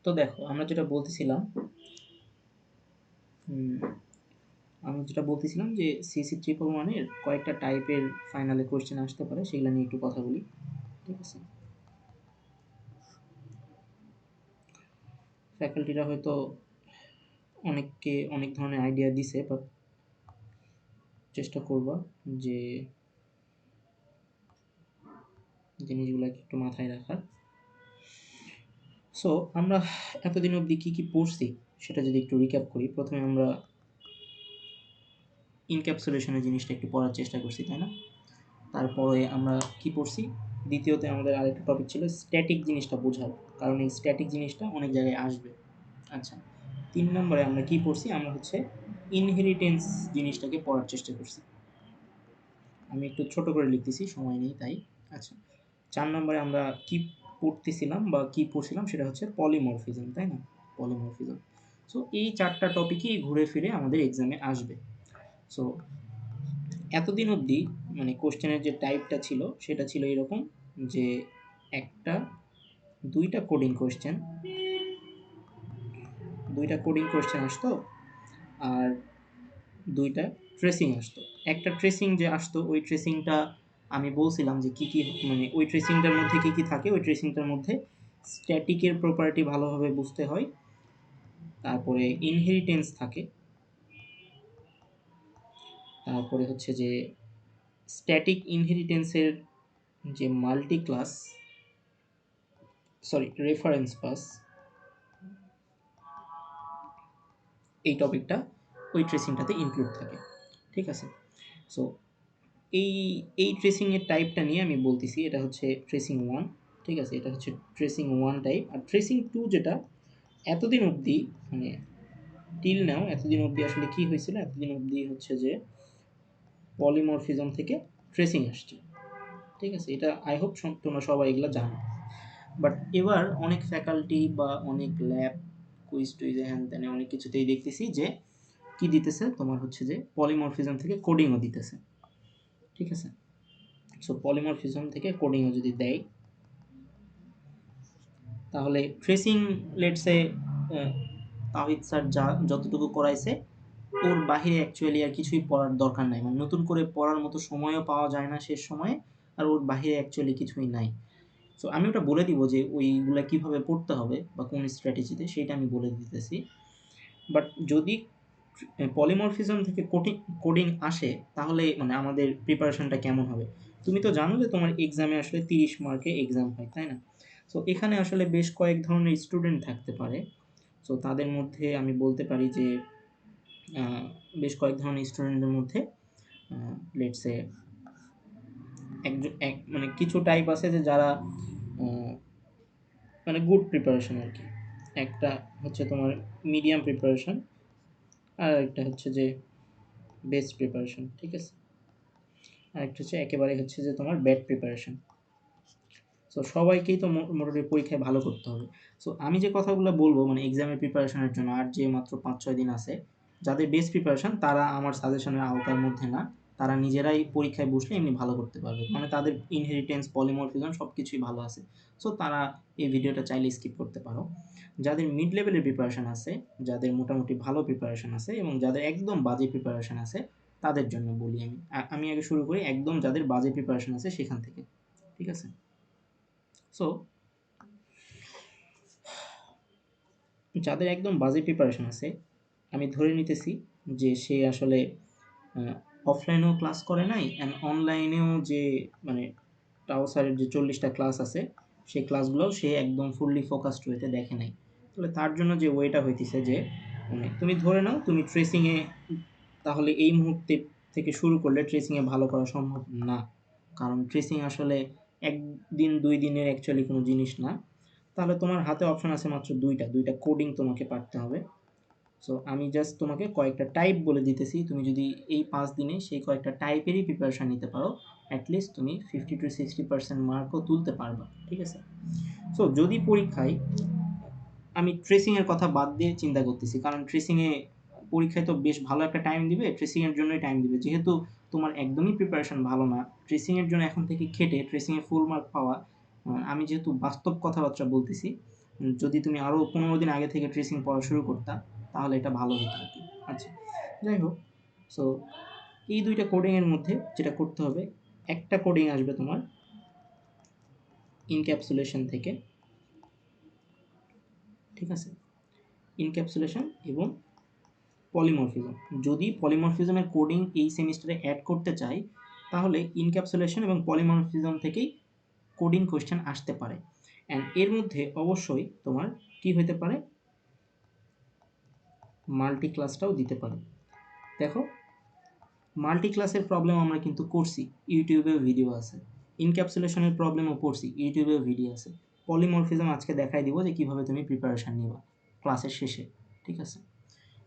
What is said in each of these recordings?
তো দেখো আমরা যেটা বলতেছিলাম যে সিসি ট্রিপল ওয়ানের কয়েকটা টাইপের ফাইনালে কোয়েশ্চেন আসতে পারে, সেগুলো নিয়ে একটু কথা বলি। ঠিক আছে, ফ্যাকাল্টিরা হয়তো অনেককে অনেক ধরনের আইডিয়া দিছে, বাট চেষ্টা করবা যে জিনিসগুলোকে একটু মাথায় রাখার। সো আমরা এতদিন অবধি কী কী পড়ছি সেটা যদি একটু রিক্যাপ করি। প্রথমে আমরা ইনক্যাপসুলেশনের জিনিসটা একটু পড়ার চেষ্টা করছি, তাই না? তারপরে আমরা কি পড়ছি, দ্বিতীয়তে আমাদের আরেকটা টপিক ছিল স্ট্যাটিক জিনিসটা বোঝার, কারণ এই স্ট্যাটিক জিনিসটা অনেক জায়গায় আসবে। আচ্ছা, 3 নম্বরে আমরা কি পড়ছি, আমরা হচ্ছে ইনহেরিটেন্স জিনিসটাকে পড়ার চেষ্টা করছি। আমি একটু ছোট করে লিখতেছি, সময় নেই তাই। আচ্ছা, 4 নম্বরে আমরা কি পড়তেছিলাম বা কি পড়ছিলাম সেটা হচ্ছে পলিমরফিজম, তাই না? পলিমরফিজম। সো এই 4টা টপিকই ঘুরে ফিরে আমাদের এক্সামে আসবে। সো এতদিন অবধি মানে কোশ্চেনের যে টাইপটা ছিল সেটা ছিল এরকম যে একটা দুইটা কোডিং কোশ্চেন আসতো, আর দুইটা ট্রেসিং আসতো। একটা ট্রেসিং যে আসতো, ওই ট্রেসিংটা আমি বলছিলাম যে কি কি, মানে ওই ট্রেসিংটার মধ্যে কি কি থাকে। ওই ট্রেসিংটার মধ্যে স্ট্যাটিকের প্রপার্টি ভালোভাবে বুঝতে হয়, তারপরে ইনহেরিটেন্স থাকে, তারপরে হচ্ছে যে স্ট্যাটিক ইনহেরিটেন্সের যে মাল্টি ক্লাস রেফারেন্স পাস, এই টপিকটা ওই ট্রেসিংটাতে ইনক্লুড থাকে। ঠিক আছে, সো এই এই ট্রেসিংয়ের টাইপটা নিয়ে আমি বলতেছি, এটা হচ্ছে ট্রেসিং ওয়ান। ঠিক আছে, এটা হচ্ছে ট্রেসিং ওয়ান টাইপ। আর ট্রেসিং টু যেটা এতদিন অবধি মানে টিল নাও, এতদিন অবধি আসলে কি হয়েছিল, এতদিন অবধি হচ্ছে যে পলিমরফিজম থেকে ট্রেসিং আসছে। ঠিক আছে, এটা আই হোপ তোমরা সবাই এগুলো জানো। বাট এবার অনেক ফ্যাকাল্টি বা অনেক ল্যাব কুইজ টুইজ হ্যান ত্যানে অনেক কিছুতেই দেখতেছি যে কি দিতেছে, তোমার হচ্ছে যে পলিমরফিজম থেকে কোডিংও দিতেছে। ঠিক আছে, সো পলিমরফিজম থেকে কোডিংও যদি দেয়, তাহলে ট্রেসিং লেটসে তাহিদ স্যার যা যতটুকু করাইছে ওর বাহিরে অ্যাকচুয়ালি আর কিছুই পড়ার দরকার নাই, মানে নতুন করে পড়ার মতো সময়ও পাওয়া যায় না শেষ সময়ে, আর ওর বাহিরে অ্যাকচুয়ালি কিছুই নাই। সো আমি ওটা বলে দিব যে ওইগুলা কীভাবে পড়তে হবে বা কোন স্ট্র্যাটেজিতে, সেইটা আমি বলে দিতেছি। বাট যদি পলিমরফিজম থেকে কোডিং আসে, তাহলে মানে আমাদের প্রিপারেশনটা কেমন হবে? তুমি তো জানো যে তোমার এক্সামে আসলে 30 মার্কে এক্সাম হয়, তাই না? সো এখানে আসলে বেশ কয়েক ধরনের স্টুডেন্ট থাকতে পারে। সো তাদের মধ্যে আমি বলতে পারি যে বেশ কয়েক ধরনের স্টুডেন্টের মধ্যে লেটসে মানে কিছু টাইপ আছে যে যারা মানে গুড প্রিপারেশন আর কি। একটা হচ্ছে তোমার মিডিয়াম প্রিপারেশন, আর একটা হচ্ছে যে বেস্ট প্রিপারেশন। ঠিক আছে, আরেকটা হচ্ছে একেবারে হচ্ছে যে তোমার ব্যাড প্রিপারেশন। সো সবাইকেই তো মোটামুটি পরীক্ষায় ভালো করতে হবে। সো আমি যে কথাগুলো বলবো মানে এক্সামের প্রিপারেশনের জন্য, আর যে মাত্র 5-6 দিন আছে, যাদের বেস্ট প্রিপারেশন তারা আমার সাজেশনের আওতার মধ্যে না, তারা নিজেরাই পরীক্ষায় বসলে এমনি ভালো করতে পারবে, মানে তাদের ইনহেরিটেন্স পলিমরফিজম সব কিছুই ভালো আছে। সো তারা এই ভিডিওটা চাইলে স্কিপ করতে পারো। যাদের মিড লেভেলের প্রিপারেশন আছে, যাদের মোটামুটি ভালো প্রিপারেশন আছে এবং যাদের একদম বাজে প্রিপারেশন আছে, তাদের জন্য বলি আমি আগে শুরু করি একদম যাদের বাজে প্রিপারেশন আছে সেখান থেকে। ঠিক আছে, সো যাদের একদম বাজে প্রিপারেশন আছে, আমি ধরে নিতেছি যে সে আসলে অফলাইনেও ক্লাস করে নাই অ্যান্ড অনলাইনেও যে মানে টাও স্যারের যে 40টা ক্লাস আছে সেই ক্লাসগুলোও সে একদম ফুললি ফোকাসড ওয়েতে দেখে নাই। তাহলে তার জন্য যে ওয়েটা হইতেছে যে মানে তুমি ধরে নাও তুমি ট্রেসিংয়ে, তাহলে এই মুহূর্তে থেকে শুরু করলে ট্রেসিংয়ে ভালো করা সম্ভব না, কারণ ট্রেসিং আসলে 1 দিন 2 দিনের অ্যাকচুয়ালি কোনো জিনিস না। তাহলে তোমার হাতে অপশন আছে মাত্র দুইটা কোডিং তোমাকে পারতে হবে। সো আমি জাস্ট তোমাকে কয়েকটা টাইপ বলে দিতেছি, তুমি যদি এই 5 দিনে সেই কয়েকটা টাইপেরই প্রিপারেশন নিতে পারো, অ্যাটলিস্ট তুমি 50-60% মার্কও তুলতে পারবা। ঠিক আছে, সো যদি পরীক্ষায় আমি ট্রেসিংয়ের কথা বাদ দিয়ে চিন্তা করতেছি, কারণ ট্রেসিংয়ে পরীক্ষায় তো বেশ ভালো একটা টাইম দিবে, ট্রেসিংয়ের জন্যই টাইম দিবে, যেহেতু তোমার একদমই প্রিপারেশন ভালো না। ট্রেসিংয়ের জন্য এখন থেকে খেটে ট্রেসিংয়ে ফুল মার্ক পাওয়া, আমি যেহেতু বাস্তব কথাবার্তা বলতেছি, যদি তুমি আরও 15 দিন আগে থেকে ট্রেসিং পড়া শুরু করতা তাহলে এটা ভালো হতো আর কি। আচ্ছা, যাই হোক, সো এই দুইটা কোডিংয়ের মধ্যে যেটা করতে হবে, একটা কোডিং আসবে তোমার ইনক্যাপসুলেশন থেকে, ঠিক আছে, ইনক্যাপসুলেশন এবং পলিমরফিজম। যদি পলিমরফিজমের কোডিং এই সেমিস্টারে অ্যাড করতে চাই তাহলে ইনক্যাপসুলেশন এবং পলিমরফিজম থেকেই কোডিং কোয়েশ্চেন আসতে পারে। অ্যান্ড এর মধ্যে অবশ্যই তোমার কি হতে পারে, মাল্টি ক্লাসটাও দিতে পারে। দেখো, মাল্টি ক্লাসের প্রবলেম আমরা কিন্তু করছি, ইউটিউবেও ভিডিও আছে। ইনক্যাপসুলেশনের প্রবলেমও পড়ছি, ইউটিউবেও ভিডিও আছে। পলিমরফিজম আজকে দেখাই দিব যে কীভাবে তুমি প্রিপারেশান নিবা ক্লাসের শেষে, ঠিক আছে।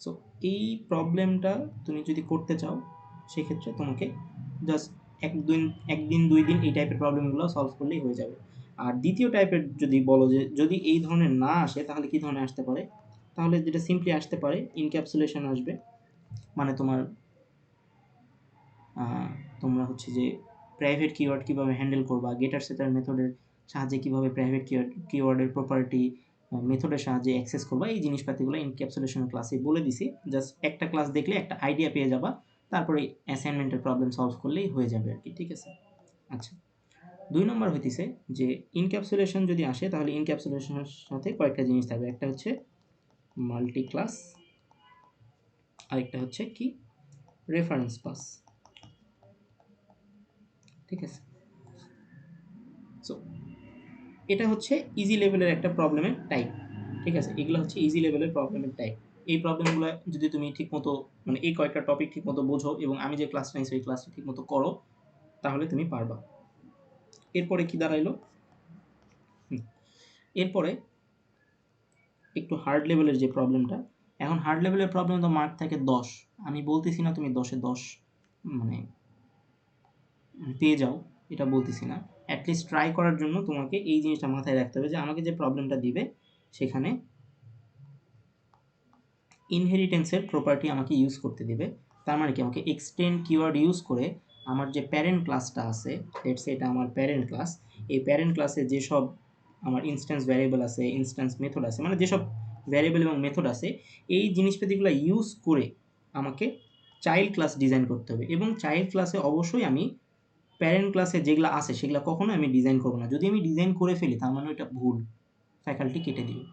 সো এই প্রবলেমটা তুমি যদি করতে চাও সেক্ষেত্রে তোমাকে জাস্ট একদিন 2 দিন এই টাইপের প্রবলেমগুলো সলভ করলেই হয়ে যাবে। আর দ্বিতীয় টাইপের যদি বলো যে যদি এই ধরনের না আসে তাহলে কী ধরনের আসতে পারে, তাহলে যেটা সিম্পলি আসতে পারে ইনক্যাপসুলেশন আসবে, মানে তোমরা হচ্ছে যে প্রাইভেট কিওয়ার্ড কীভাবে হ্যান্ডেল করবা, গেটার সেটার মেথডের সাহায্যে কীভাবে প্রাইভেট কিওয়ার্ডের প্রপার্টি মেথডের সাহায্যে অ্যাক্সেস করবা, এই জিনিসপাতিগুলো ইনক্যাপসুলেশন ক্লাসে বলে দিছি। জাস্ট একটা ক্লাস দেখলে একটা আইডিয়া পেয়ে যাবা, তারপরে অ্যাসাইনমেন্টের প্রবলেম সলভ করলেই হয়ে যাবে আর কি, ঠিক আছে। আচ্ছা, 2 নম্বর হইতেছে যে ইনক্যাপসুলেশন যদি আসে তাহলে ইনক্যাপসুলেশনের সাথে কয়েকটা জিনিস থাকবে। একটা হচ্ছে মাল্টি ক্লাস, আরেকটা হচ্ছে কি রেফারেন্স পাস, ঠিক আছে। সো এটা হচ্ছে ইজি লেভেলের একটা প্রবলেমের টাইপ, ঠিক আছে। এগুলো হচ্ছে ইজি লেভেলের প্রবলেমের টাইপ। এই প্রবলেমগুলো যদি তুমি ঠিকমতো মানে এই কয়েকটা টপিক ঠিকমতো বোঝো এবং আমি যে ক্লাসটা নিয়েছি ওই ক্লাসটা ঠিকমতো করো তাহলে তুমি পারবা। এরপরে কি দাঁড়াইলো, এরপরে একটু হার্ড লেভেলের যে প্রবলেমটা, এখন হার্ড লেভেলের প্রবলেম তো মার্ক থাকে 10। আমি বলতেছি না তুমি 10-এ 10 মানে পেয়ে যাও, এটা বলতেছি না। অ্যাটলিস্ট ট্রাই করার জন্য তোমাকে এই জিনিসটা মাথায় রাখতে হবে যে আমাকে যে প্রবলেমটা দিবে সেখানে ইনহেরিটেন্সের প্রপার্টি আমাকে ইউজ করতে দিবে। তার মানে কি, আমাকে এক্সটেন্ড কিওয়ার্ড ইউজ করে আমার যে প্যারেন্ট ক্লাসটা আছে, লেটস সে এটা আমার প্যারেন্ট ক্লাস, এই প্যারেন্ট ক্লাসে যেসব আমার ইনস্ট্যান্স ভ্যারিয়েবল আছে, ইনস্ট্যান্স মেথড আছে, মানে যেসব ভ্যারিয়েবল এবং মেথড আছে, এই জিনিসপাতিগুলো ইউজ করে আমাকে চাইল্ড ক্লাস ডিজাইন করতে হবে। এবং চাইল্ড ক্লাসে অবশ্যই আমি প্যারেন্ট ক্লাসে যেগুলো আছে সেগুলো কখনো আমি ডিজাইন করবো না। যদি আমি ডিজাইন করে ফেলি তার মানে ওইটা ভুল, ফ্যাকাল্টি কেটে দিবে।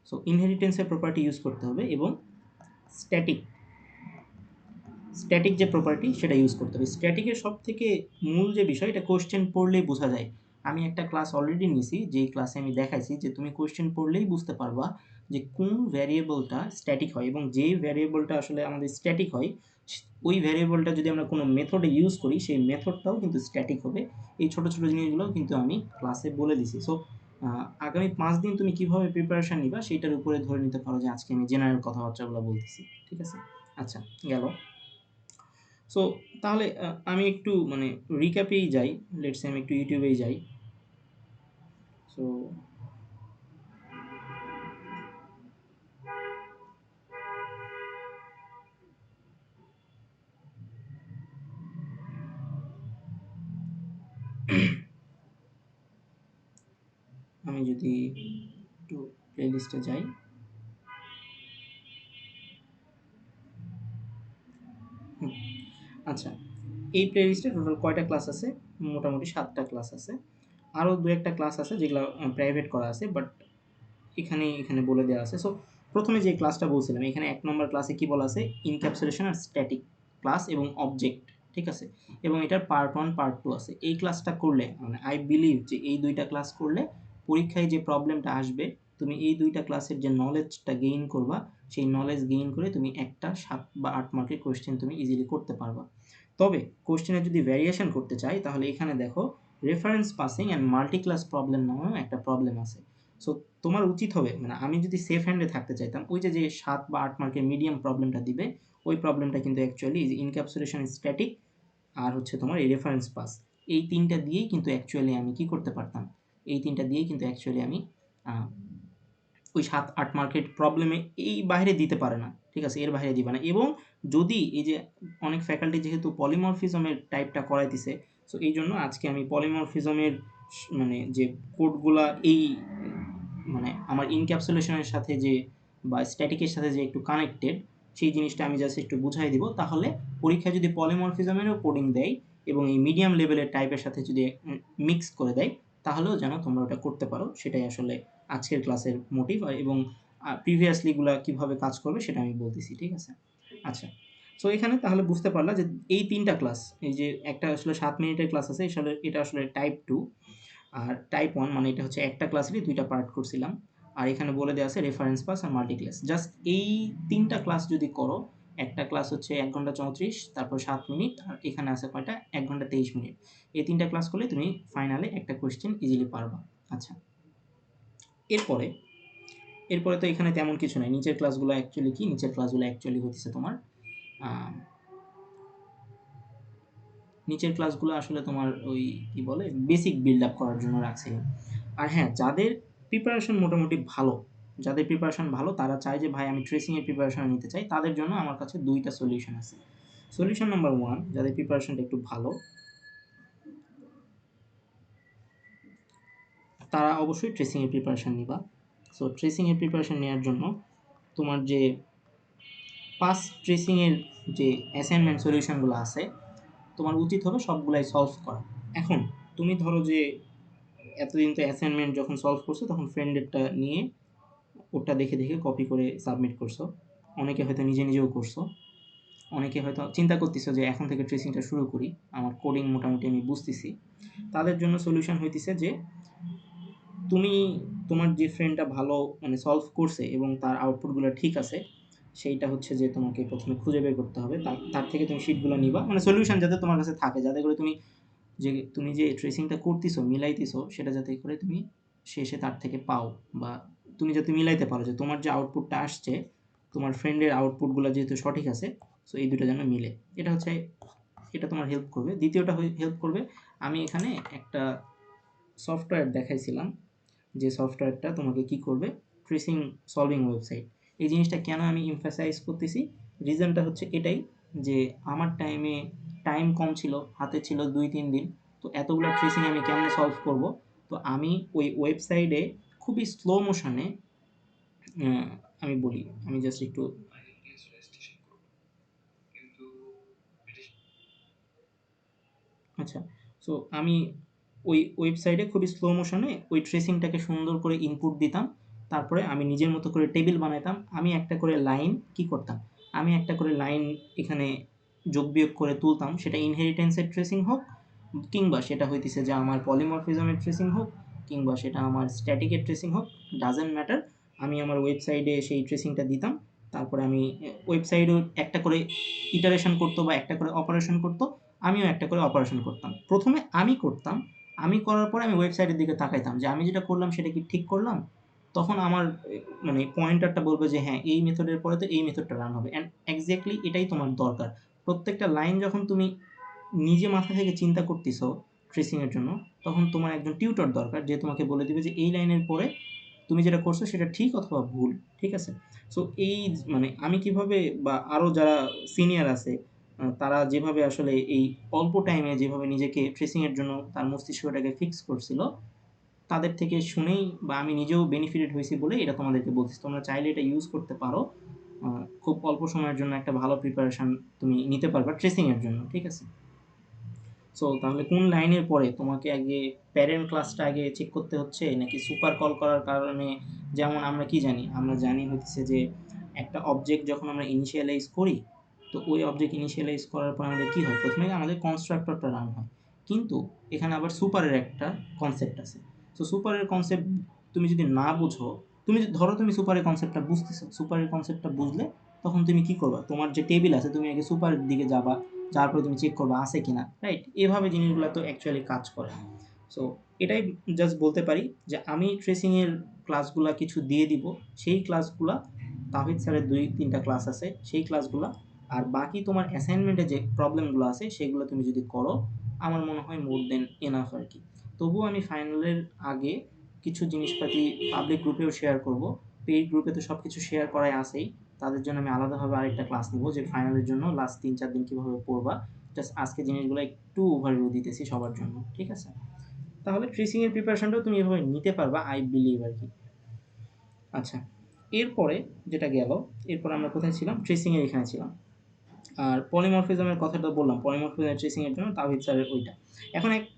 সো ইনহেরিটেন্সের প্রপার্টি ইউজ করতে হবে এবং স্ট্যাটিক স্ট্যাটিক যে প্রপার্টি সেটা ইউজ করতে হবে। স্ট্যাটিকের সব থেকে মূল যে বিষয়, এটা কোশ্চেন পড়লেই বোঝা যায়। আমি একটা ক্লাস অলরেডি নিছি, যেই ক্লাসে আমি দেখাইছি যে তুমি কোশ্চেন পড়লেই বুঝতে পারবা যে কোন ভ্যারিয়েবলটা স্ট্যাটিক হয় এবং যেই ভ্যারিয়েবলটা আসলে আমাদের স্ট্যাটিক হয় ওই ভ্যারিয়েবলটা যদি আমরা কোনো মেথডে ইউজ করি সেই মেথডটাও কিন্তু স্ট্যাটিক হবে। এই ছোটো ছোটো জিনিসগুলোও কিন্তু আমি ক্লাসে বলে দিছি। সো আগামী 5 দিন তুমি কীভাবে প্রিপারেশান নিবা সেইটার উপরে ধরে নিতে পারো যে আজকে আমি জেনারেল কথাবার্তাগুলো বলতেছি, ঠিক আছে। আচ্ছা, গেল। সো তাহলে আমি একটু মানে রিক্যাপেই যাই, লেটস সে আমি একটু ইউটিউবেই যাই। সো আমি যদি একটু প্লেলিস্টে যাই, আচ্ছা, এই প্লেলিস্টে টোটাল কয়টা ক্লাস আছে, মোটামুটি 7টা ক্লাস আছে। আরও 2-একটা ক্লাস আছে যেগুলো প্রাইভেট করা আছে, বাট এখানে বলে দেওয়া আছে। সো প্রথমে যে ক্লাসটা বলছিলাম, এখানে 1 নম্বর ক্লাসে কি বলা আছে, ইনক্যাপসুলেশন আর স্ট্যাটিক ক্লাস এবং অবজেক্ট, ঠিক আছে। এবং এটার পার্ট 1 পার্ট 2 আছে। এই ক্লাসটা করলে মানে আই বিলিভ যে এই 2টা ক্লাস করলে পরীক্ষায় যে প্রবলেমটা আসবে তুমি এই 2টা ক্লাসের যে নলেজটা গেইন করবা সেই নলেজ গেইন করে তুমি একটা 7 বা 8 মার্কের কোয়েশ্চেন তুমি ইজিলি করতে পারবা। তবে কোয়েশ্চেনে যদি ভ্যারিয়েশন করতে চাই তাহলে এখানে দেখো reference passing and multi class problem নামেও একটা প্রবলেম আছে। সো তোমার উচিত হবে, মানে আমি যদি সেফ হ্যান্ডে থাকতে চাইতাম, ওই যে 7 বা 8 মার্কের মিডিয়াম প্রবলেমটা দিবে ওই প্রবলেমটা কিন্তু অ্যাকচুয়ালি এই যে ইনক্যাপসুলেশন স্ট্যাটিক আর হচ্ছে তোমার এই রেফারেন্স পাস, এই 3টা দিয়েই কিন্তু অ্যাকচুয়ালি আমি কি করতে পারতাম, এই 3টা দিয়েই কিন্তু অ্যাকচুয়ালি আমি ওই 7-8 মার্কের প্রবলেমে এই বাইরে দিতে পারে না, ঠিক আছে, এর বাইরে দিবে না। এবং যদি এই যে অনেক ফ্যাকাল্টি যেহেতু পলিমরফিজমের টাইপটা করাইতেছে, সো এই জন্য আজকে আমি পলিমরফিজমের মানে যে কোডগুলা এই মানে আমার ইনক্যাপসুলেশনের সাথে যে বা স্ট্যাটিকের সাথে যে একটু কানেক্টেড, সেই জিনিসটা আমি জাস্ট একটু বুঝাই দিব। তাহলে পরীক্ষায় যদি পলিমরফিজমেরও কোডিং দেয় এবং এই মিডিয়াম লেভেলের টাইপের সাথে যদি মিক্স করে দেয়, তাহলেও যেন তোমরা ওটা করতে পারো। সেটাই আসলে আজকের ক্লাসের মোটিভ, এবং প্রিভিয়াসলিগুলা কীভাবে কাজ করবে সেটা আমি বলতেছি, ঠিক আছে? আচ্ছা, সো এখানে তাহলে বুঝতে পারলা যে এই ৩ টা ক্লাস, এই যে একটা আসলে ৭ মিনিটের ক্লাস আছে, এটা আসলে টাইপ 2, আর টাইপ 1 মানে এটা হচ্ছে একটা ক্লাসেরই ২ টা পার্ট করছিলাম। আর এখানে বলে দেওয়া আছে রেফারেন্স পাস আর মাল্টি ক্লাস। জাস্ট এই ৩ টা ক্লাস যদি করো, একটা ক্লাস হচ্ছে ১ ঘন্টা ৩৪, তারপর ৭ মিনিট, আর এখানে আছে কয়টা? ১ ঘন্টা ২৩ মিনিট। এই ৩ টা ক্লাস করলে তুমি ফাইনালে একটা কোয়েশ্চেন ইজিলি পারবা। আচ্ছা, এরপরে তো এখানে তেমন কিছু নাই। নিচের ক্লাসগুলো অ্যাকচুয়ালি কি? নিচের ক্লাসগুলো অ্যাকচুয়ালি হচ্ছে তোমার নিচের ক্লাসগুলো আসলে তোমার ওই কি বলে বেসিক বিল্ড আপ করার জন্য রাখছিলাম। আর হ্যাঁ, যাদের প্রিপারেশন মোটামুটি ভালো, তারা চায় যে ভাই আমি ট্রেসিংয়ের প্রিপারেশন নিতে চাই, তাদের জন্য আমার কাছে ২ টা সলিউশন আছে। সলিউশন নাম্বার 1, যাদের প্রিপারেশনটা একটু ভালো, তারা অবশ্যই ট্রেসিংয়ের প্রিপারেশন নিবা। সো ট্রেসিংয়ের প্রিপারেশন নেওয়ার জন্য তোমার যে পাস্ট ট্রেসিংয়ের যে অ্যাসাইনমেন্ট সলিউশনগুলো আছে, তোমার উচিত হবে সবগুলাই সলভ করা। এখন তুমি ধরো যে এতদিন তো অ্যাসাইনমেন্ট যখন সলভ করছো তখন ফ্রেন্ডেরটা নিয়ে ওটা দেখে দেখে কপি করে সাবমিট করছো। অনেকে হয়তো নিজে নিজেও করছো, অনেকে হয়তো চিন্তা করতেছো যে এখন থেকে ট্রেসিংটা শুরু করি, আমার কোডিং মোটামুটি আমি বুঝতেছি। তাদের জন্য সলিউশন হইতেছে যে তুমি তোমার যে ফ্রেন্ডটা ভালো মানে সলভ করছে এবং তার আউটপুটগুলো ঠিক আছে, সেইটা হচ্ছে যে তোমাকে প্রথমে খুঁজে বের করতে হবে। তার থেকে তুমি শিটগুলো নিবা, মানে সলিউশন যাতে তোমার কাছে থাকে, যাতে করে তুমি যে ট্রেসিংটা করতেছো মিলাইতেছো, সেটা যাতে করে তুমি শেষে তার থেকে পাও, বা তুমি যাতে মিলাইতে পারো যে তোমার যে আউটপুটটা আসছে তোমার ফ্রেন্ডের আউটপুটগুলো যেহেতু সঠিক আছে, সো এই দুটো যেন মিলে। এটা তোমার হেল্প করবে। দ্বিতীয়টা হেল্প করবে, আমি এখানে একটা সফটওয়্যার দেখাইছিলাম, যে সফটওয়্যারটা তোমাকে কি করবে, ট্রেসিং সলভিং ওয়েবসাইট। এই জিনিসটা কেন আমি এমফাসাইজ করতেছি, রিজনটা হচ্ছে এটাই যে আমার টাইম কম ছিল, হাতে ছিল ২-৩ দিন। তো এতগুলো ট্রেসিং আমি কেমনে সলভ করব? তো আমি ওই ওয়েবসাইটে খুবই স্লো মোশনে, আমি বলি, আমি জাস্ট একটু আচ্ছা, সো আমি ওই ওয়েবসাইটে খুবই স্লো মোশনে ওই ট্রেসিংটাকে সুন্দর করে ইনপুট দিতাম। তারপরে আমি নিজের মতো করে টেবিল বানাইতাম। আমি একটা করে লাইন কি করতাম? আমি একটা করে লাইন এখানে যোগ বিয়োগ করে তুলতাম। সেটা ইনহেরিটেন্সের ট্রেসিং হোক, কিংবা সেটা হইতেছে যে আমার পলিমরফিজমের ট্রেসিং হোক, কিংবা সেটা আমার স্ট্যাটিকের ট্রেসিং হোক, ডাজন্ট ম্যাটার। আমি আমার ওয়েবসাইটে সেই ট্রেসিংটা দিতাম। তারপরে আমি ওয়েবসাইটেও একটা করে ইটারেশন করতো বা একটা করে অপারেশন করতো। আমিও একটা করে অপারেশন করতাম। প্রথমে আমি করতাম, আমি করার পরে আমি ওয়েবসাইটের দিকে তাকাইতাম যে আমি যেটা করলাম সেটা কি ঠিক করলাম? তখন আমার মানে পয়েন্টারটা বলবে যে হ্যাঁ, এই মেথডের পরে তো এই মেথডটা রান হবে। অ্যান্ড এক্সাক্টলি এটাই তোমার দরকার। প্রত্যেকটা লাইন যখন তুমি নিজে মাথা থেকে চিন্তা করতেছো ট্রেসিংয়ের জন্য, তখন তোমার একজন টিউটর দরকার, যে তোমাকে বলে দিবে যে এই লাইনের পরে তুমি যেটা করছো সেটা ঠিক অথবা ভুল। ঠিক আছে? সো এই মানে আমি কিভাবে, বা আরও যারা সিনিয়র আছে তারা যেভাবে আসলে এই অল্প টাইমে যেভাবে নিজেকে ট্রেসিংয়ের জন্য তার মস্তিষ্কটাকে ফিক্স করছিল, তাদের থেকে শুনেই বা আমি নিজেও বেনিফিটেড হয়েছি বলে এটা তোমাদেরকে বলতেছি। তোমরা চাইলে এটা ইউজ করতে পারো। খুব অল্প সময়ের জন্য একটা ভালো প্রিপারেশন তুমি নিতে পারবা ট্রেসিংয়ের জন্য। ঠিক আছে? সো তাহলে কোন লাইনের পরে তোমাকে আগে প্যারেন্ট ক্লাসটা আগে চেক করতে হচ্ছে, নাকি সুপার কল করার কারণে? যেমন আমরা কি জানি? আমরা জানি হচ্ছে যে একটা অবজেক্ট যখন আমরা ইনিশিয়ালাইজ করি, তো ওই অবজেক্ট ইনিশিয়ালাইজ করার পর আমাদের কি হয়? প্রথমে আমাদের কনস্ট্রাক্টরটা রান হয়। কিন্তু এখানে আবার সুপারের একটা কনসেপ্ট আছে। সো সুপারের কনসেপ্ট তুমি যদি না বুঝো, ধরো তুমি সুপারের কনসেপ্টটা বুঝতেছো, সুপারের কনসেপ্টটা বুঝলে তখন তুমি কি করবা? তোমার যে টেবিল আছে তুমি আগে সুপারের দিকে যাবা, তারপরে তুমি চেক করবা আছে কিনা, রাইট? এভাবে জিনিসগুলো তো অ্যাকচুয়ালি কাজ করে। সো এটাই জাস্ট বলতে পারি যে আমি ট্রেসিংয়ের ক্লাসগুলা কিছু দিয়ে দিব। সেই ক্লাসগুলা তাহিদ স্যারের ২-৩ টা ক্লাস আছে, সেই ক্লাসগুলা। আর বাকি তোমার অ্যাসাইনমেন্টে যে প্রবলেমগুলো আছে সেগুলো তুমি যদি করো, আমার মনে হয় মোর দেন এনাফ আরকি। তবুও আমি ফাইনালের আগে কিছু জিনিসপাতি পাবলিক গ্রুপেও শেয়ার করব। পেইড গ্রুপে তো সবকিছু শেয়ার করাই আছেই। তাদের জন্য আমি আলাদাভাবে আরেকটা ক্লাস নিব, যে ফাইনালের জন্য লাস্ট ৩-৪ দিন কিভাবে পড়বা। জাস্ট আজকে জিনিসগুলো একটু ওভারভিউ দিতেছি সবার জন্য। ঠিক আছে? তাহলে ট্রেসিংয়ের প্রিপারেশনটাও তুমি এভাবে নিতে পারবা, আই বিলিভ আরকি। আচ্ছা, এরপরে যেটা গেল, এরপর আমরা কোথায় ছিলাম? ট্রেসিংয়ের এখানে ছিলাম। আর পলিমরফিজমের কথাটা বললাম, পলিমরফিজম ট্রেসিংয়ের জন্য তাওহিদ স্যারের ওইটা।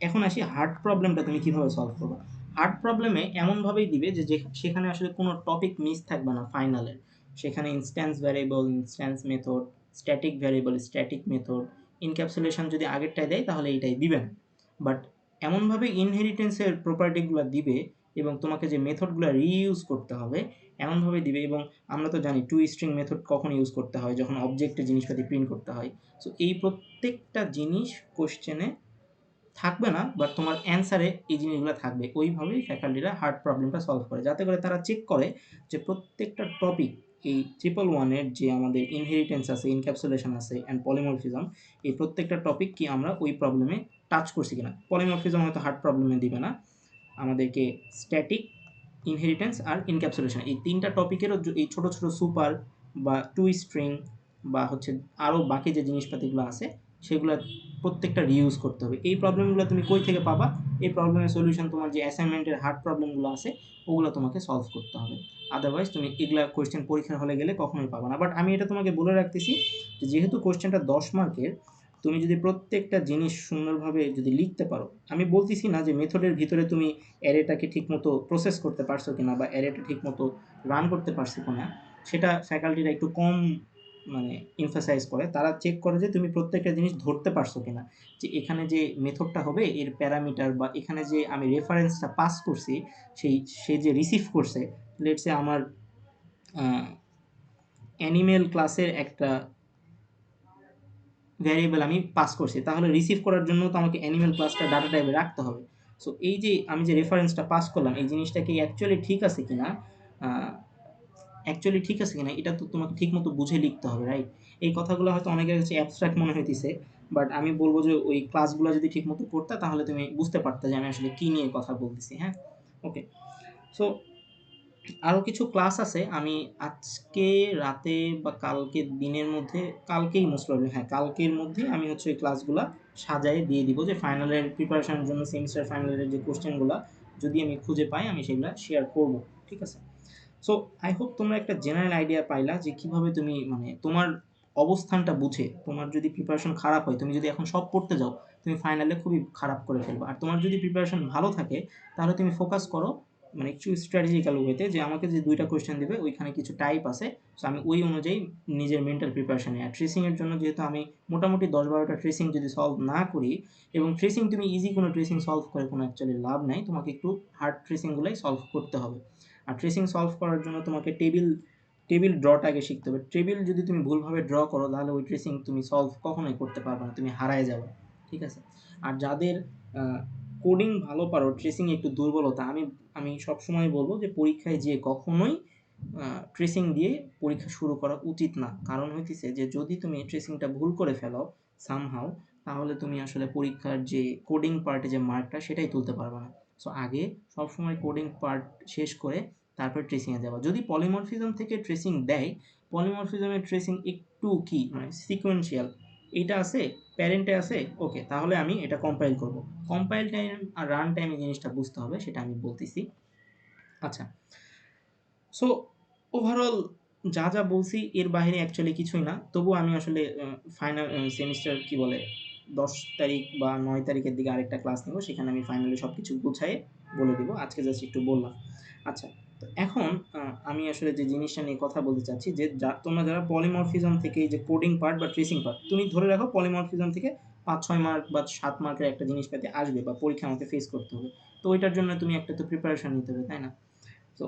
এখন আসি হার্ড প্রবলেমটা তুমি কীভাবে সলভ করবে। হার্ড প্রবলেমে এমনভাবেই দিবে যে সেখানে আসলে কোনো টপিক মিস থাকবে না ফাইনালের। সেখানে instance variable, instance method, static variable, static method, encapsulation যদি আগেরটাই দেয় তাহলে এইটাই দিবে না। বাট এমনভাবে ইনহেরিটেন্সের প্রপার্টিগুলো দিবে এবং তোমাকে যে মেথডগুলো রিইউজ করতে হবে এমনভাবে দিবে। এবং আমরা তো জানি টু স্ট্রিং মেথড কখন ইউজ করতে হয়, যখন অবজেক্টে জিনিসপাতি প্রিন্ট করতে হয়। সো এই প্রত্যেকটা জিনিস কোশ্চেনে থাকবে না, বাট তোমার অ্যান্সারে এই জিনিসগুলো থাকবে। ওইভাবেই ফ্যাকাল্টিরা হার্ড প্রবলেমটা সলভ করে, যাতে করে তারা চেক করে যে প্রত্যেকটা টপিক এই 111-এর যে আমাদের ইনহেরিটেন্স আছে, ইনক্যাপসুলেশন আছে অ্যান্ড পলিমরফিজম, এই প্রত্যেকটা টপিক কি আমরা ওই প্রবলেমে টাচ করছি কিনা। পলিমরফিজম হয়তো হার্ড প্রবলেমে দিবে না, আমাদেরকে স্ট্যাটিক, ইনহেরিটেন্স আর ইনক্যাপসুলেশন এই তিনটা টপিকেরও এই ছোটো ছোটো সুপার বা টু স্ট্রিং বা হচ্ছে আরও বাকি যে জিনিসপাতিগুলো আছে সেগুলো প্রত্যেকটা রিউজ করতে হবে। এই প্রবলেমগুলো তুমি কই থেকে পাবা? এই প্রবলেমের সলিউশন তোমার যে অ্যাসাইনমেন্টের হার্ড প্রবলেমগুলো আছে ওগুলো তোমাকে সলভ করতে হবে। আদারওয়াইজ তুমি এগুলা কোয়েশ্চেন পরীক্ষার হলে গেলে কখনোই পাবা না। বাট আমি এটা তোমাকে বলে রাখতেছি যে যেহেতু কোয়েশ্চেনটা 10 মার্কের, তুমি যদি প্রত্যেকটা জিনিস সুন্দরভাবে যদি লিখতে পারো, আমি বলতেছি না যে মেথডের ভিতরে তুমি অ্যারেটাকে ঠিকমতো প্রসেস করতে পারছো কিনা বা অ্যারেটা ঠিকমতো রান করতে পারছো কিনা, সেটা ফ্যাকাল্টিরা একটু কম মানে এমফাসাইজ করে। তারা চেক করে যে তুমি প্রত্যেকটা জিনিস ধরতে পারছো কিনা, যে এখানে যে মেথডটা হবে এর প্যারামিটার বা এখানে যে আমি রেফারেন্সটা পাস করছি সে যে রিসিভ করছে, লেটস সে আমার অ্যানিমেল ক্লাসের একটা ভ্যারিয়েবল আমি পাস করছি, তাহলে রিসিভ করার জন্য তো আমাকে অ্যানিমেল ক্লাসটা ডাটা টাইপে রাখতে হবে। সো এই যে আমি যে রেফারেন্সটা পাস করলাম এই জিনিসটা কি অ্যাকচুয়ালি ঠিক আছে কিনা, এটা তো তোমাকে ঠিকমতো বুঝে লিখতে হবে, রাইট? এই কথাগুলো হয়তো অনেকের কাছে অ্যাবস্ট্রাক্ট মনে হইতেছে, বাট আমি বলবো যে ওই ক্লাসগুলো যদি ঠিকমতো করতে তাহলে তুমি বুঝতে পারতে যে আমি আসলে কী নিয়ে কথা বলতেছি। হ্যাঁ, ওকে। সো আরও কিছু ক্লাস আছে, আমি আজকে রাতে বা কালকে দিনের মধ্যে, কালকেই মোস্ট প্রবলি, হ্যাঁ কালকের মধ্যে আমি হচ্ছে ওই ক্লাসগুলো সাজায় দিয়ে দিব, যে ফাইনালের প্রিপারেশনের জন্য সেমিস্টার ফাইনালের যে কোশ্চেনগুলো যদি আমি খুঁজে পাই আমি সেগুলো শেয়ার করব, ঠিক আছে? সো আই হোপ তোমরা একটা জেনারেল আইডিয়া পাইলা যে কীভাবে তুমি মানে তোমার অবস্থানটা বুঝে, তোমার যদি প্রিপারেশন খারাপ হয়, তুমি যদি এখন সব পড়তে যাও তুমি ফাইনালে খুবই খারাপ করে ফেলবে। আর তোমার যদি প্রিপারেশন ভালো থাকে তাহলে তুমি ফোকাস করো মানে একটু স্ট্র্যাটেজিক্যাল ওয়েতে, যে আমাকে যে 2টা কোয়েশ্চেন দেবে ওইখানে কিছু টাইপ আছে, সো আমি ওই অনুযায়ী নিজের মেন্টাল প্রিপারেশন নিই। আর ট্রেসিংয়ের জন্য যেহেতু আমি মোটামুটি 10-12টা ট্রেসিং যদি সলভ না করি, এবং ট্রেসিং তুমি ইজি কোনো ট্রেসিং সলভ করে কোনো অ্যাকচুয়ালি লাভ নাই, তোমাকে একটু হার্ড ট্রেসিংগুলোই সলভ করতে হবে। আর ট্রেসিং সলভ করার জন্য তোমাকে টেবিল ড্রটা আগে শিখতে হবে। টেবিল যদি তুমি ভুলভাবে ড্র করো তাহলে ওই ট্রেসিং তুমি সলভ কখনোই করতে পারবে না, তুমি হারায় যাবে, ঠিক আছে? আর যাদের কোডিং ভালো পারো, ট্রেসিং একটু দুর্বলতা, আমি আমি সবসময় বলবো যে পরীক্ষায় যেয়ে কখনোই ট্রেসিং দিয়ে পরীক্ষা শুরু করা উচিত না। কারণ হইতেছে যে যদি তুমি ট্রেসিংটা ভুল করে ফেলো সামহাও, তাহলে তুমি আসলে পরীক্ষার যে কোডিং পার্টে যে মার্কটা সেটাই তুলতে পারবে না। সো আগে সবসময় কোডিং পার্ট শেষ করে তারপর ট্রেসিংয়ে যাওয়া। যদি পলিমরফিজম থেকে ট্রেসিং দেয়, পলিমরফিজমের ট্রেসিং একটু কি মানে সিকোয়েন্সিয়াল, এটা আছে প্যারেন্টে আছে, ওকে তাহলে আমি এটা কম্পাইল করব। কম্পাইল টাইম আর রান টাইম এই জিনিসটা বুঝতে হবে, সেটা আমি বলতেছি। আচ্ছা, সো ওভারঅল যা যা বলছি এর বাইরে অ্যাকচুয়ালি কিছুই না। তবুও আমি আসলে ফাইনাল সেমিস্টার কি বলে 10 তারিখ বা 9 তারিখের দিকে আরেকটা ক্লাস নেব, সেখানে আমি ফাইনালি সব কিছু গুছায়ে বলে দেবো। আজকে জাস্ট একটু বললাম। আচ্ছা, তো এখন আমি আসলে যে জিনিসটা নিয়ে কথা বলতে চাচ্ছি, যে তোমরা যারা পলিমরফিজম থেকে এই যে কোডিং পার্ট বা ট্রেসিং পার্ট, তুমি ধরে রাখো পলিমরফিজম থেকে 5-6 মার্ক বা 7 মার্কের একটা জিনিসপাতি আসবে বা পরীক্ষা আমাকে ফেস করতে হবে। তো ওইটার জন্য তুমি একটা তো প্রিপারেশন নিতে হবে, তাই না? তো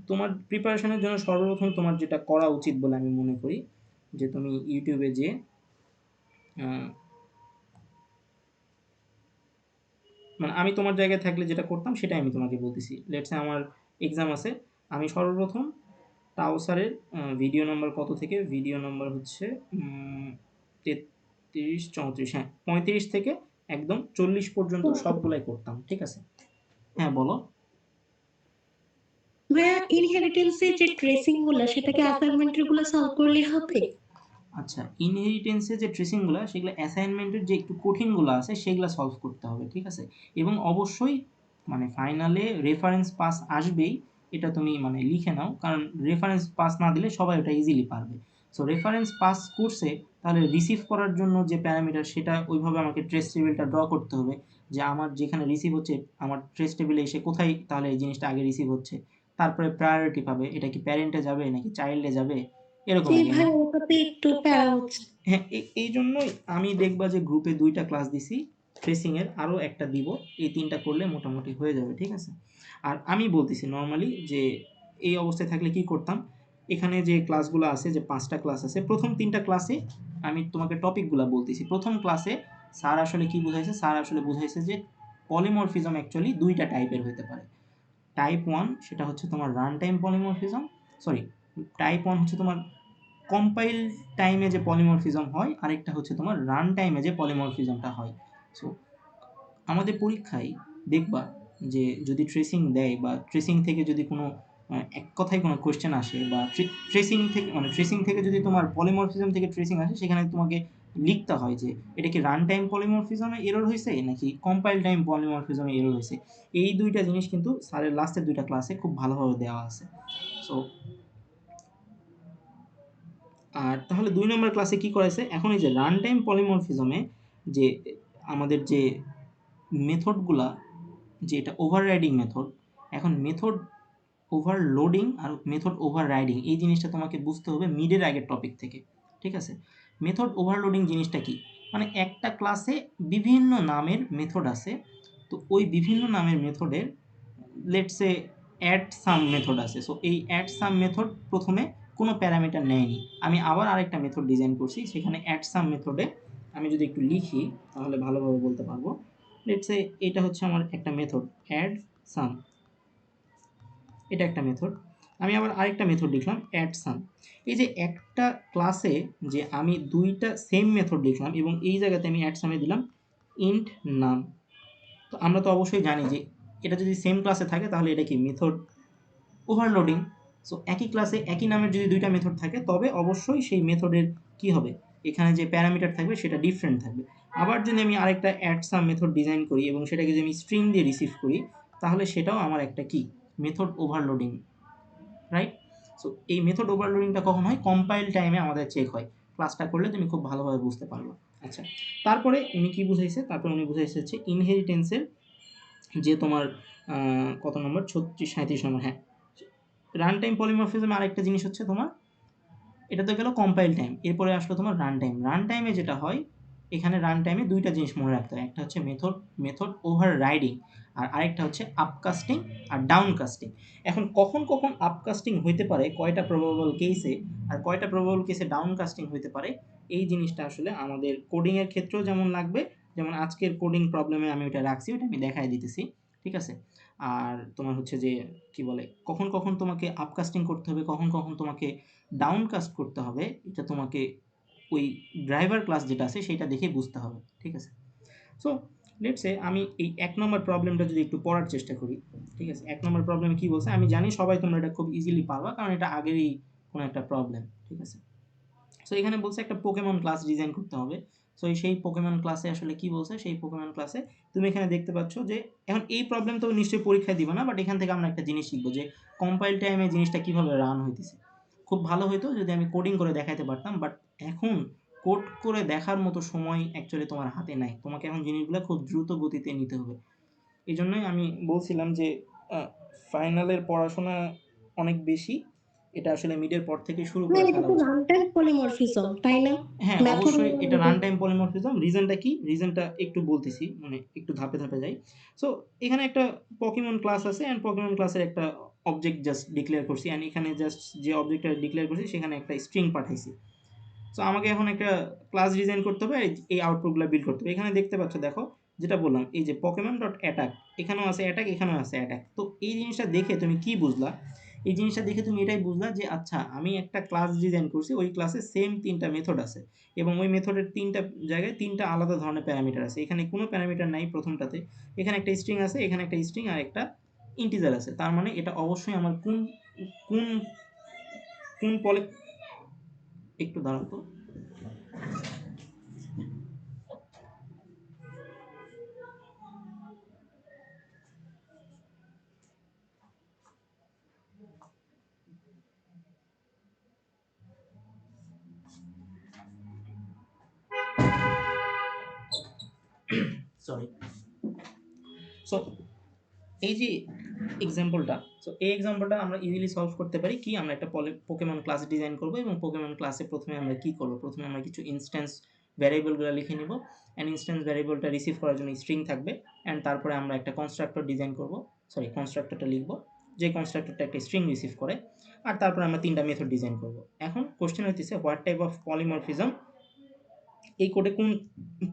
তোমার প্রিপারেশনের জন্য সর্বপ্রথম তোমার যেটা করা উচিত বলে আমি মনে করি, যে তুমি ইউটিউবে যে মানে আমি তোমার জায়গায় থাকলে যেটা করতাম সেটাই আমি তোমাকে বলতেছি। লেটস সে আমার এক্সাম আছে, আমি সর্বপ্রথম টাউসারের ভিডিও নাম্বার কত থেকে, ভিডিও নাম্বার হচ্ছে 33-34, হ্যাঁ 35 থেকে একদম 40 পর্যন্ত সবগুলাই করতাম, ঠিক আছে? হ্যাঁ বলো। ভাইয়া ইনহেরিটেন্সের যে ট্রেসিং গুলা সেটাকে অ্যাসাইনমেন্টের গুলো সলভ করলে হবে? আচ্ছা, ইনহেরিটেন্সে যে ট্রেসিংগুলো সেগুলো অ্যাসাইনমেন্টের যে একটু কঠিনগুলো আছে সেগুলো সলভ করতে হবে, ঠিক আছে? এবং অবশ্যই মানে ফাইনালে রেফারেন্স পাস আসবেই, এটা তুমি মানে লিখে নাও, কারণ রেফারেন্স পাস না দিলে সবাই ওটা ইজিলি পারবে। সো রেফারেন্স পাস করছে, তাহলে রিসিভ করার জন্য যে প্যারামিটার সেটা ওইভাবে আমাকে ট্রেস টেবিলটা ড্র করতে হবে, যে আমার যেখানে রিসিভ হচ্ছে আমার ট্রেস টেবিলে এসে কোথায় তাহলে এই জিনিসটা আগে রিসিভ হচ্ছে, তারপরে প্রায়োরিটি পাবে, এটা কি প্যারেন্টে যাবে নাকি চাইল্ডে যাবে, এরকম জি আর কি। ভাই, ওটাতে একটু প্যারা হচ্ছে। হ্যাঁ, এই জন্যই আমি দেখবা যে গ্রুপে ২টা ক্লাস দিছি, ট্রেসিং এর আরও একটা দিব। এই ৩টা করলে মোটামুটি হয়ে যাবে, ঠিক আছে? আর আমি বলতেছি নরমালি যে এই অবস্থায় থাকলে কি করতাম, এখানে যে ক্লাসগুলো আছে, যে ৫টা ক্লাস আছে, প্রথম ৩টা ক্লাসে আমি তোমাকে টপিকগুলা বলতেছি। প্রথম ক্লাসে স্যার আসলে কি বুঝাইছে? স্যার আসলে বুঝাইছে যে পলিমরফিজম অ্যাকচুয়ালি ২টা টাইপের হইতে পারে। টাইপ 1 সেটা হচ্ছে তোমার run time polymorphism, sorry, type 1 হচ্ছে তোমার কম্পাইল টাইমে যে পলিমরফিজম হয়, আরেকটা হচ্ছে তোমার রান টাইমে যে পলিমরফিজমটা হয়। সো আমাদের পরীক্ষায় দেখবা যে যদি ট্রেসিং দেয় বা ট্রেসিং থেকে যদি কোনো এক কথায় কোনো কোয়েশ্চেন আসে, বা ট্রেসিং থেকে মানে ট্রেসিং থেকে যদি তোমার পলিমরফিজম থেকে ট্রেসিং আসে, সেখানে তোমাকে লিখতে হয় যে এটা কি রান টাইম পলিমরফিজমে এরর হয়েছে নাকি কম্পাইল টাইম পলিমরফিজমে এরর হয়েছে। এই দুইটা জিনিস কিন্তু স্যারের লাস্টের ২টা ক্লাসে খুব ভালোভাবে দেওয়া আছে। সো আর তাহলে ২ নম্বর ক্লাসে কি করাইছে? এখন এই যে রান টাইম পলিমরফিজমে যে আমাদের যে মেথডগুলা, যে এটা ওভাররাইডিং মেথড। এখন মেথড ওভারলোডিং আর মেথড ওভাররাইডিং এই জিনিসটা তোমাকে বুঝতে হবে মিডের আগের টপিক থেকে। ঠিক আছে? মেথড ওভারলোডিং জিনিসটা কি? মানে একটা ক্লাসে বিভিন্ন নামের মেথড আছে। তো ওই বিভিন্ন নামের মেথডের let's say add sum method আছে। সো এই অ্যাড সাম মেথড প্রথমে কোনো প্যারামিটার নেয়নি। আমি আবার আরেকটা মেথড ডিজাইন করছি। সেখানে অ্যাড সাম মেথডে আমি যদি একটু লিখি তাহলে ভালোভাবে বলতে পারবো। লেটস সে এটা হচ্ছে আমার একটা মেথড অ্যাড সাম, এটা একটা মেথড। আমি আবার আরেকটা মেথড লিখলাম অ্যাড সাম। এই যে একটা ক্লাসে যে আমি ২টা সেম মেথড লিখলাম এবং এই জায়গাতে আমি অ্যাড সামে দিলাম ইন্ট নাম। তো আমরা তো অবশ্যই জানি যে এটা যদি সেম ক্লাসে থাকে তাহলে এটা কি মেথড ওভারলোডিং। সো একই ক্লাসে একই নামের যদি ২টা মেথড থাকে তবে অবশ্যই সেই মেথডের কি হবে, এখানে যে প্যারামিটার থাকবে সেটা ডিফারেন্ট থাকবে। আবার যদি আমি আরেকটা অ্যাড সাম মেথড ডিজাইন করি এবং সেটাকে যদি আমি স্ট্রিং দিয়ে রিসিভ করি, তাহলে সেটাও আমার একটা কি মেথড ওভারলোডিং, রাইট? সো এই মেথড ওভারলোডিংটা কখন হয়? কম্পাইল টাইমে আমাদের চেক হয়। ক্লাসটা করলে তুমি খুব ভালোভাবে বুঝতে পারবে। আচ্ছা, তারপরে উনি কি বুঝাইছে? তারপরে উনি বুঝাইছে হচ্ছে ইনহেরিটেন্সের যে তোমার কত নম্বর ৩৬ ৩৭ নম্বর, হ্যাঁ, রান টাইম পলিমরফিজম আরেকটা জিনিস হচ্ছে তোমার, এটা তো গেল কম্পাইল টাইম, এরপরে আসলো তোমার রান টাইম। রান টাইমে যেটা হয়, এখানে রান টাইমে ২টা জিনিস মনে রাখতে হয়। একটা হচ্ছে মেথড মেথড ওভাররাইডিং আর আরেকটা হচ্ছে আপকাস্টিং আর ডাউনকাস্টিং। এখন কখন আপকাস্টিং হইতে পারে, কয়টা প্রবাবল কেসে, আর কয়টা প্রবাবল কেসে ডাউনকাস্টিং হইতে পারে, এই জিনিসটা আসলে আমাদের কোডিং এর ক্ষেত্রেও যেমন লাগবে, যেমন আজকের কোডিং প্রবলেমে আমি ওটা রাখছি, ওটা আমি দেখায় দিতেছি। ঠিক আছে? আর তোমার হচ্ছে যে কি বলে, কখন তোমাকে আপকাস্টিং করতে হবে, কখন তোমাকে ডাউনকাস্ট করতে হবে, এটা তোমাকে ওই ড্রাইভার ক্লাস যেটা আছে সেটা দেখে বুঝতে হবে। ঠিক আছে? সো লেটস সে আমি এই ১ নম্বর প্রবলেমটা যদি একটু পড়ার চেষ্টা করি। ঠিক আছে? ১ নম্বর প্রবলেমে কি বলছে? আমি জানি সবাই তোমরা এটা খুব ইজিলি পারবা, কারণ এটা আগেরই কোনো একটা প্রবলেম। ঠিক আছে? সো এখানে বলছে একটা পোকেমন ক্লাস ডিজাইন করতে হবে। সো সেই পোকেমন ক্লাসে আসলে কি বলছে? সেই পোকেমন ক্লাসে তুমি এখানে দেখতে পাচ্ছ যে এখন এই প্রবলেম তো নিশ্চয়ই পরীক্ষায় দিবা না, বাট এখান থেকে আমরা একটা জিনিস শিখব যে কম্পাইল টাইমে জিনিসটা কিভাবে রান হইতেছে। খুব ভালো হইতো যদি আমি কোডিং করে দেখাইতে পারতাম, বাট এখন কোড করে দেখার মতো সময় অ্যাকচুয়ালি তোমার হাতে নাই। তোমাকে এখন জিনিসগুলো খুব দ্রুত গতিতে নিতে হবে। এজন্যই আমি বলছিলাম যে আ ফাইনালের পড়াশোনা অনেক বেশি। এটা আসলে মিডের পর থেকেই শুরু না, করে এটা ফেলা তো উচিত। রান টাইম পলিমরফিজম, তাই না? হ্যাঁ, মেথড অবশ্যই এটা ওভারলোডিং। Run time polymorphism. রিজনটা কি? রিজনটা একটু বলতেছি, মানে একটু ধাপে যাই। সো এখানে একটা Pokemon ক্লাস আছে অ্যান্ড Pokemon ক্লাসের একটা অবজেক্ট জাস্ট ডিক্লেয়ার করছি অ্যান্ড এখানে জাস্ট যে অবজেক্টটা ডিক্লেয়ার করছি সেখানে একটা স্ট্রিং পাঠাইছি। সো আমাকে এখন একটা ক্লাস ডিজাইন করতে হবে, এই আউটপুটগুলো বিল্ড করতে হবে। এখানে দেখতে পাচ্ছ, দেখো যেটা বললাম, এই যে Pokemon.attack, এখানেও আছে অ্যাটাক, এখানেও আছে অ্যাটাক। তো এই জিনিসটা দেখে তুমি কি বুঝলা? এই জিনিসটা দেখে তুমি এটাই বুঝলা যে আচ্ছা আমি একটা ক্লাস ডিজাইন করছি, ওই ক্লাসে সেম ৩টা মেথড আছে এবং ওই মেথডের ৩টা জায়গায় ৩টা আলাদা ধরনের প্যারামিটার আছে। এখানে কোনো প্যারামিটার নাই প্রথমটাতে। এখানে একটা স্ট্রিং আছে, এখানে একটা স্ট্রিং আর একটা ইন্টিজার আছে। তার মানে এটা অবশ্যই আমার কোন কোন পলে, একটু দাঁড়াও তো। সরি। সো এই যে এক্সাম্পলটা, সো এই এক্সাম্পলটা আমরা ইজিলি সলভ করতে পারি কি, আমরা একটা পোকেমন ক্লাস ডিজাইন করব এবং পোকেমন ক্লাসে প্রথমে আমরা কি করব, প্রথমে আমরা কিছু ইনস্ট্যান্স ভ্যারিয়েবলগুলো লিখে নিব অ্যান্ড ইনস্ট্যান্স ভ্যারিয়েবলটা রিসিভ করার জন্য স্ট্রিং থাকবে অ্যান্ড তারপরে আমরা একটা কনস্ট্রাক্টর ডিজাইন করব, সরি কনস্ট্রাক্টরটা লিখব যে কনস্ট্রাক্টরটা একটা স্ট্রিং রিসিভ করে, আর তারপরে আমরা 3টা মেথড ডিজাইন করব। এখন কোশ্চেন হইতেছে হোয়াট টাইপ অফ পলিমরফিজম, এই কোডে কোন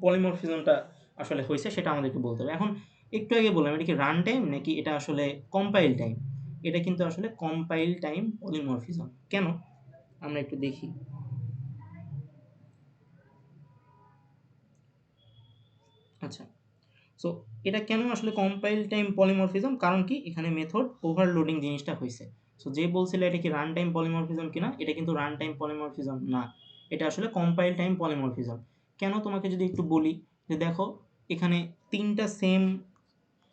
পলিমরফিজমটা আসলে হয়েছে সেটা আমাদেরকে বলতে হবে। এখন একটু আগে বললাম এটা কি রান টাইম নাকি এটা আসলে কম্পাইল টাইম, এটা কিন্তু আসলে কম্পাইল টাইম পলিমরফিজম। কেন আমরা একটু দেখি। আচ্ছা, সো এটা কেন আসলে কম্পাইল টাইম পলিমরফিজম, কারণ কি এখানে মেথড ওভারলোডিং জিনিসটা হয়েছে। সো যে বলছিল এটা কি রান টাইম পলিমরফিজম কিনা, এটা কিন্তু রান টাইম পলিমরফিজম না, এটা আসলে কম্পাইল টাইম পলিমরফিজম। কেন তোমাকে যদি একটু বলি, যে দেখো এখানে 3টা সেম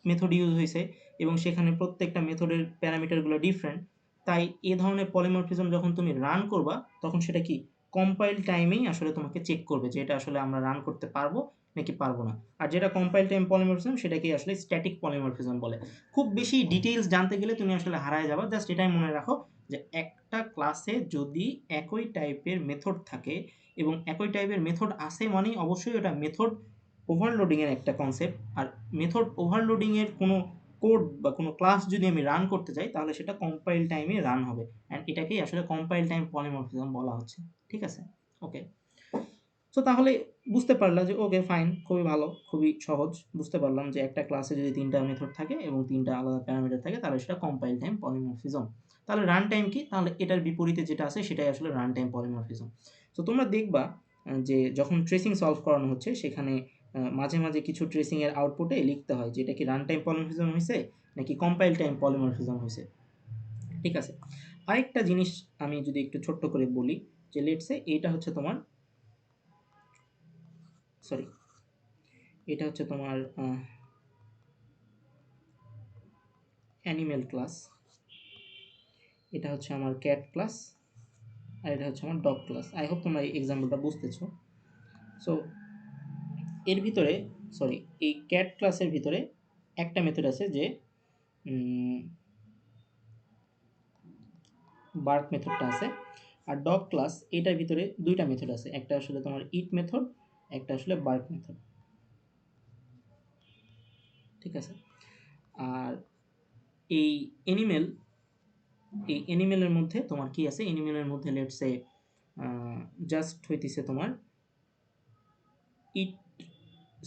মেথড ইউজ হয়েছে এবং সেখানে প্রত্যেকটা মেথডের প্যারামিটারগুলো ডিফারেন্ট, তাই এ ধরনের পলিমরফিজম যখন তুমি রান করবা তখন সেটা কি কম্পাইল টাইমেই আসলে তোমাকে চেক করবে যে এটা আসলে আমরা রান করতে পারবো নাকি পারবো না। আর যেটা কম্পাইল টাইম পলিমরফিজম সেটাকেই আসলে স্ট্যাটিক পলিমরফিজম বলে। খুব বেশি ডিটেইলস জানতে গেলে তুমি আসলে হারায় যাবা, জাস্ট এটাই মনে রাখো যে একটা ক্লাসে যদি একই টাইপের মেথড থাকে এবং একই টাইপের মেথড আসে মানেই অবশ্যই ওটা মেথড ওভারলোডিংয়ের একটা কনসেপ্ট। আর মেথড ওভারলোডিংয়ের কোনো কোড বা কোনো ক্লাস যদি আমি রান করতে যাই তাহলে সেটা কম্পাইল টাইমে রান হবে অ্যান্ড এটাকেই আসলে কম্পাইল টাইম পলিমরফিজম বলা হচ্ছে। ঠিক আছে, ওকে। সো তাহলে বুঝতে পারলাম যে ওকে ফাইন, খুবই ভালো, খুবই সহজ। বুঝতে পারলাম যে একটা ক্লাসে যদি 3টা মেথড থাকে এবং 3টা আলাদা প্যারামিটার থাকে তাহলে সেটা কম্পাইল টাইম পলিমরফিজম। তাহলে রান টাইম কি, তাহলে এটার বিপরীতে যেটা আছে সেটাই আসলে রান টাইম পলিমরফিজম। তো তোমরা দেখবা যে যখন ট্রেসিং সলভ করানো হচ্ছে সেখানে মাঝে মাঝে কিছু ট্রেসিং এর আউটপুটে লিখতে হয় যে এটা কি রান টাইম পলিমরফিজম হয়েছে নাকি কম্পাইল টাইম পলিমরফিজম হয়েছে। ঠিক আছে, আরেকটা জিনিস আমি যদি একটু ছোট্ট করে বলি, যে লেটসে এইটা হচ্ছে তোমার, সরি এটা হচ্ছে তোমার অ্যানিমেল ক্লাস, এটা হচ্ছে আমার ক্যাট ক্লাস, আর এটা হচ্ছে আমার ডগ ক্লাস। আই হোপ তোমরা এই এক্সাম্পলটা বুঝতেছো। সো এর ভিতরে, সরি এই ক্যাট ক্লাসের ভিতরে একটা মেথড আছে যে বার্ক মেথডটা আছে, আর ডগ ক্লাস এটার ভিতরে 2টা মেথড আছে, একটা আসলে তোমার ইট মেথড, একটা আসলে বার্ক মেথড। ঠিক আছে, আর এই অ্যানিমেল, এই অ্যানিমেলের মধ্যে তোমার কি আছে, অ্যানিমেলের মধ্যে লেটসে জাস্ট হইতেছে তোমার ইট,